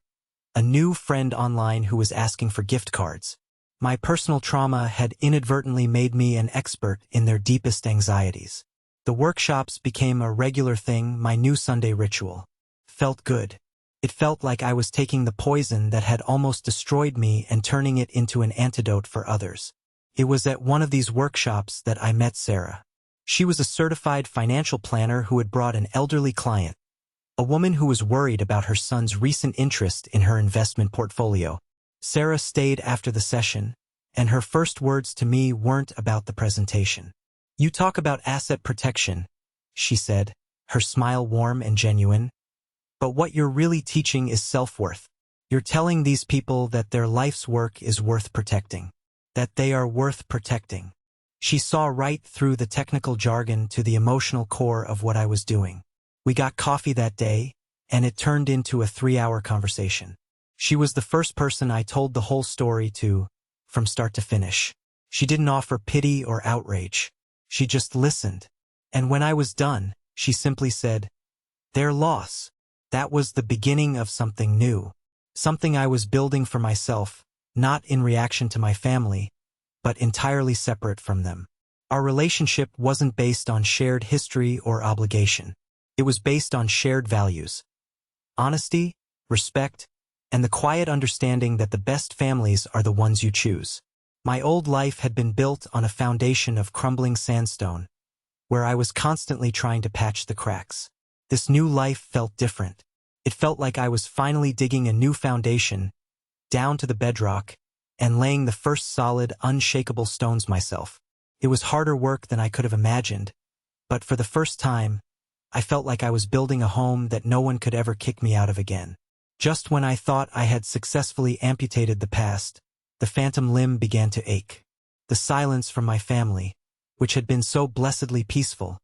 Speaker 1: a new friend online who was asking for gift cards. My personal trauma had inadvertently made me an expert in their deepest anxieties. The workshops became a regular thing, my new Sunday ritual. Felt good. It felt like I was taking the poison that had almost destroyed me and turning it into an antidote for others. It was at one of these workshops that I met Sarah. She was a certified financial planner who had brought an elderly client, a woman who was worried about her son's recent interest in her investment portfolio. Sarah stayed after the session, and her first words to me weren't about the presentation. "You talk about asset protection," she said, her smile warm and genuine. "But what you're really teaching is self-worth. You're telling these people that their life's work is worth protecting, that they are worth protecting." She saw right through the technical jargon to the emotional core of what I was doing. We got coffee that day, and it turned into a 3-hour conversation. She was the first person I told the whole story to, from start to finish. She didn't offer pity or outrage. She just listened. And when I was done, she simply said, "Their loss." That was the beginning of something new. Something I was building for myself, not in reaction to my family, but entirely separate from them. Our relationship wasn't based on shared history or obligation. It was based on shared values. Honesty, respect, and the quiet understanding that the best families are the ones you choose. My old life had been built on a foundation of crumbling sandstone, where I was constantly trying to patch the cracks. This new life felt different. It felt like I was finally digging a new foundation, down to the bedrock, and laying the first solid, unshakable stones myself. It was harder work than I could have imagined, but for the first time, I felt like I was building a home that no one could ever kick me out of again. Just when I thought I had successfully amputated the past, the phantom limb began to ache. The silence from my family, which had been so blessedly peaceful,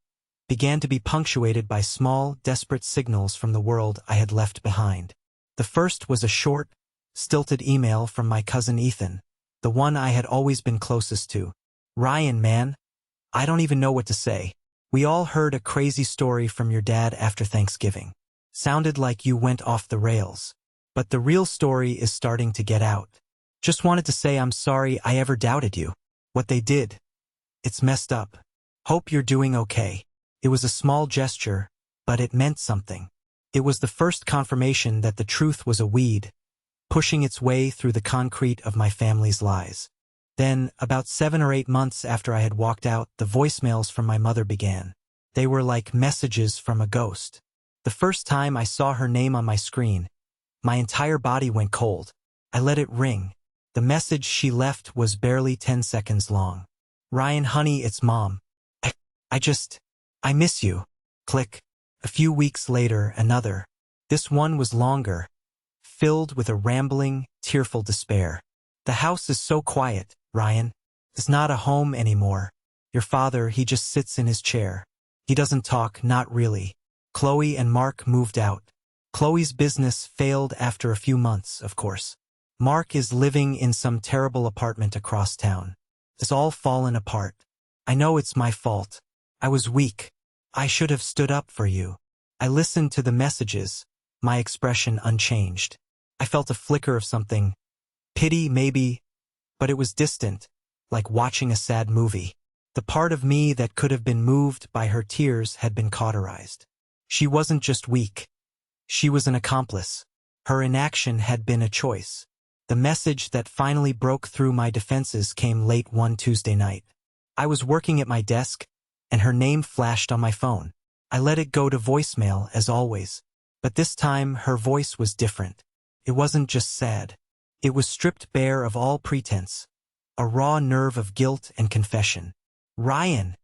Speaker 1: began to be punctuated by small, desperate signals from the world I had left behind. The first was a short, stilted email from my cousin Ethan, the one I had always been closest to. "Ryan, man, I don't even know what to say. We all heard a crazy story from your dad after Thanksgiving. Sounded like you went off the rails. But the real story is starting to get out. Just wanted to say I'm sorry I ever doubted you. What they did, it's messed up. Hope you're doing okay." It was a small gesture, but it meant something. It was the first confirmation that the truth was a weed, pushing its way through the concrete of my family's lies. Then, about 7 or 8 months after I had walked out, the voicemails from my mother began. They were like messages from a ghost. The first time I saw her name on my screen, my entire body went cold. I let it ring. The message she left was barely 10 seconds long. "Ryan, honey, it's Mom. I miss you." Click. A few weeks later, another. This one was longer, filled with a rambling, tearful despair. The house is so quiet, Ryan. It's not a home anymore. Your father, he just sits in his chair. He doesn't talk, not really. Chloe and Mark moved out. Chloe's business failed after a few months, of course. Mark is living in some terrible apartment across town. It's all fallen apart. I know it's my fault. I was weak. I should have stood up for you. I listened to the messages, my expression unchanged. I felt a flicker of something. Pity, maybe, but it was distant, like watching a sad movie. The part of me that could have been moved by her tears had been cauterized. She wasn't just weak. She was an accomplice. Her inaction had been a choice. The message that finally broke through my defenses came late one Tuesday night. I was working at my desk, and her name flashed on my phone. I let it go to voicemail, as always. But this time, her voice was different. It wasn't just sad. It was stripped bare of all pretense. A raw nerve of guilt and confession. Ryan,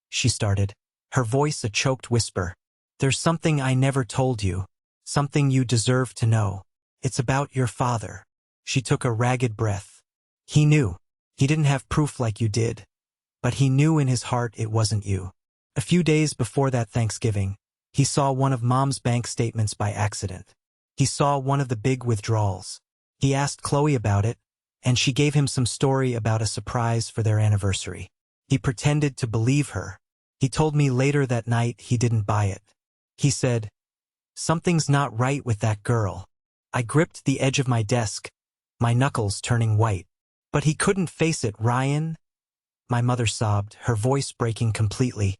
Speaker 1: she started, her voice a choked whisper. There's something I never told you. Something you deserve to know. It's about your father. She took a ragged breath. He knew. He didn't have proof like you did. But he knew in his heart it wasn't you. A few days before that Thanksgiving, he saw one of Mom's bank statements by accident. He saw one of the big withdrawals. He asked Chloe about it, and she gave him some story about a surprise for their anniversary. He pretended to believe her. He told me later that night he didn't buy it. He said, "Something's not right with that girl." I gripped the edge of my desk, my knuckles turning white. But he couldn't face it, Ryan. My mother sobbed, her voice breaking completely.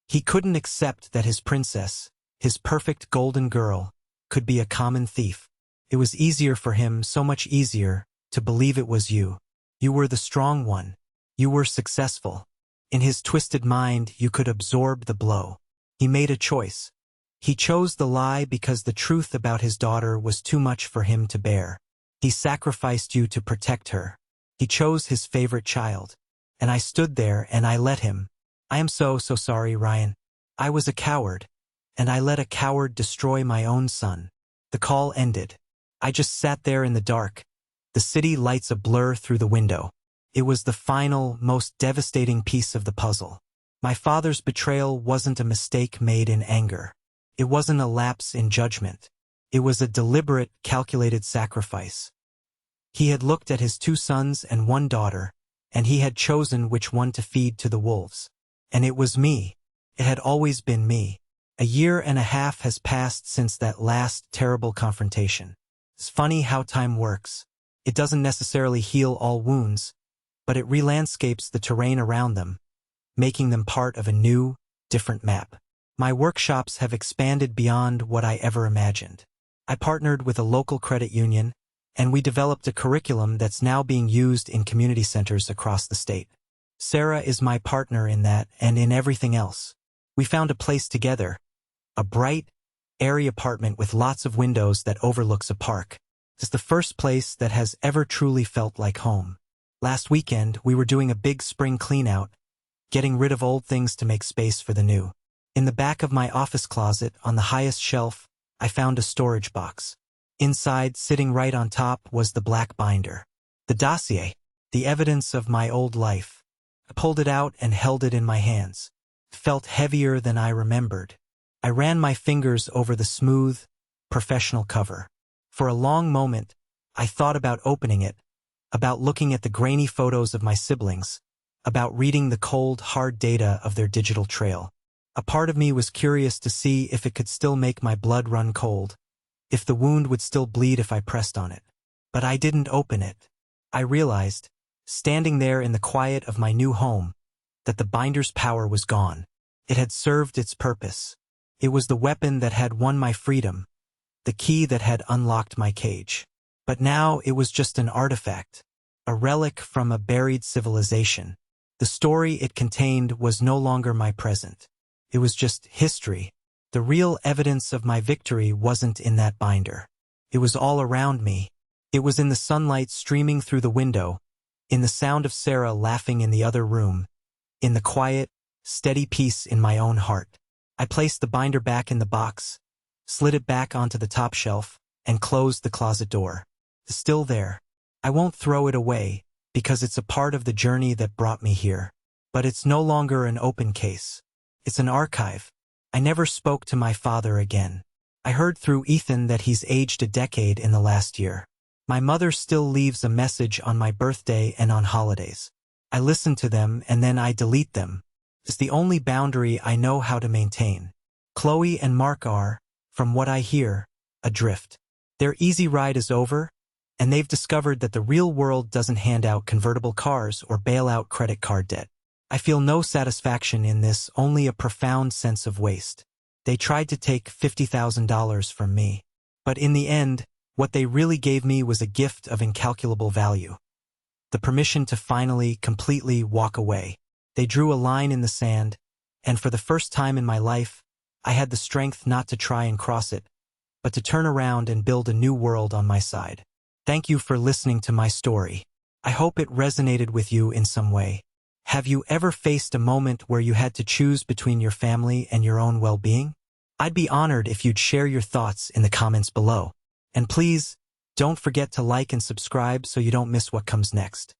Speaker 1: He couldn't accept that his princess, his perfect golden girl, could be a common thief. It was easier for him, so much easier, to believe it was you. You were the strong one. You were successful. In his twisted mind, you could absorb the blow. He made a choice. He chose the lie because the truth about his daughter was too much for him to bear. He sacrificed you to protect her. He chose his favorite child. And I stood there and I let him. I am so sorry, Ryan. I was a coward. And I let a coward destroy my own son. The call ended. I just sat there in the dark. The city lights a blur through the window. It was the final, most devastating piece of the puzzle. My father's betrayal wasn't a mistake made in anger. It wasn't a lapse in judgment. It was a deliberate, calculated sacrifice. He had looked at his 2 sons and 1 daughter, and he had chosen which one to feed to the wolves. And it was me. It had always been me. A year and a half has passed since that last terrible confrontation. It's funny how time works. It doesn't necessarily heal all wounds, but it re-landscapes the terrain around them, making them part of a new, different map. My workshops have expanded beyond what I ever imagined. I partnered with a local credit union, and we developed a curriculum that's now being used in community centers across the state. Sarah is my partner in that and in everything else. We found a place together, a bright, airy apartment with lots of windows that overlooks a park. It's the first place that has ever truly felt like home. Last weekend, we were doing a big spring clean-out, getting rid of old things to make space for the new. In the back of my office closet, on the highest shelf, I found a storage box. Inside, sitting right on top, was the black binder. The dossier, the evidence of my old life. I pulled it out and held it in my hands. It felt heavier than I remembered. I ran my fingers over the smooth, professional cover. For a long moment, I thought about opening it, about looking at the grainy photos of my siblings, about reading the cold, hard data of their digital trail. A part of me was curious to see if it could still make my blood run cold, if the wound would still bleed if I pressed on it. But I didn't open it. I realized, standing there in the quiet of my new home, that the binder's power was gone. It had served its purpose. It was the weapon that had won my freedom, the key that had unlocked my cage. But now it was just an artifact, a relic from a buried civilization. The story it contained was no longer my present. It was just history. The real evidence of my victory wasn't in that binder. It was all around me. It was in the sunlight streaming through the window, in the sound of Sarah laughing in the other room, in the quiet, steady peace in my own heart. I placed the binder back in the box, slid it back onto the top shelf, and closed the closet door. is still there. I won't throw it away, because it's a part of the journey that brought me here. But it's no longer an open case. It's an archive. I never spoke to my father again. I heard through Ethan that he's aged a decade in the last year. My mother still leaves a message on my birthday and on holidays. I listen to them and then I delete them. It's the only boundary I know how to maintain. Chloe and Mark are, from what I hear, adrift. Their easy ride is over, and they've discovered that the real world doesn't hand out convertible cars or bail out credit card debt. I feel no satisfaction in this, only a profound sense of waste. They tried to take $50,000 from me. But in the end, what they really gave me was a gift of incalculable value. The permission to finally, completely walk away. They drew a line in the sand, and for the first time in my life, I had the strength not to try and cross it, but to turn around and build a new world on my side. Thank you for listening to my story. I hope it resonated with you in some way. Have you ever faced a moment where you had to choose between your family and your own well-being? I'd be honored if you'd share your thoughts in the comments below. And please, don't forget to like and subscribe so you don't miss what comes next.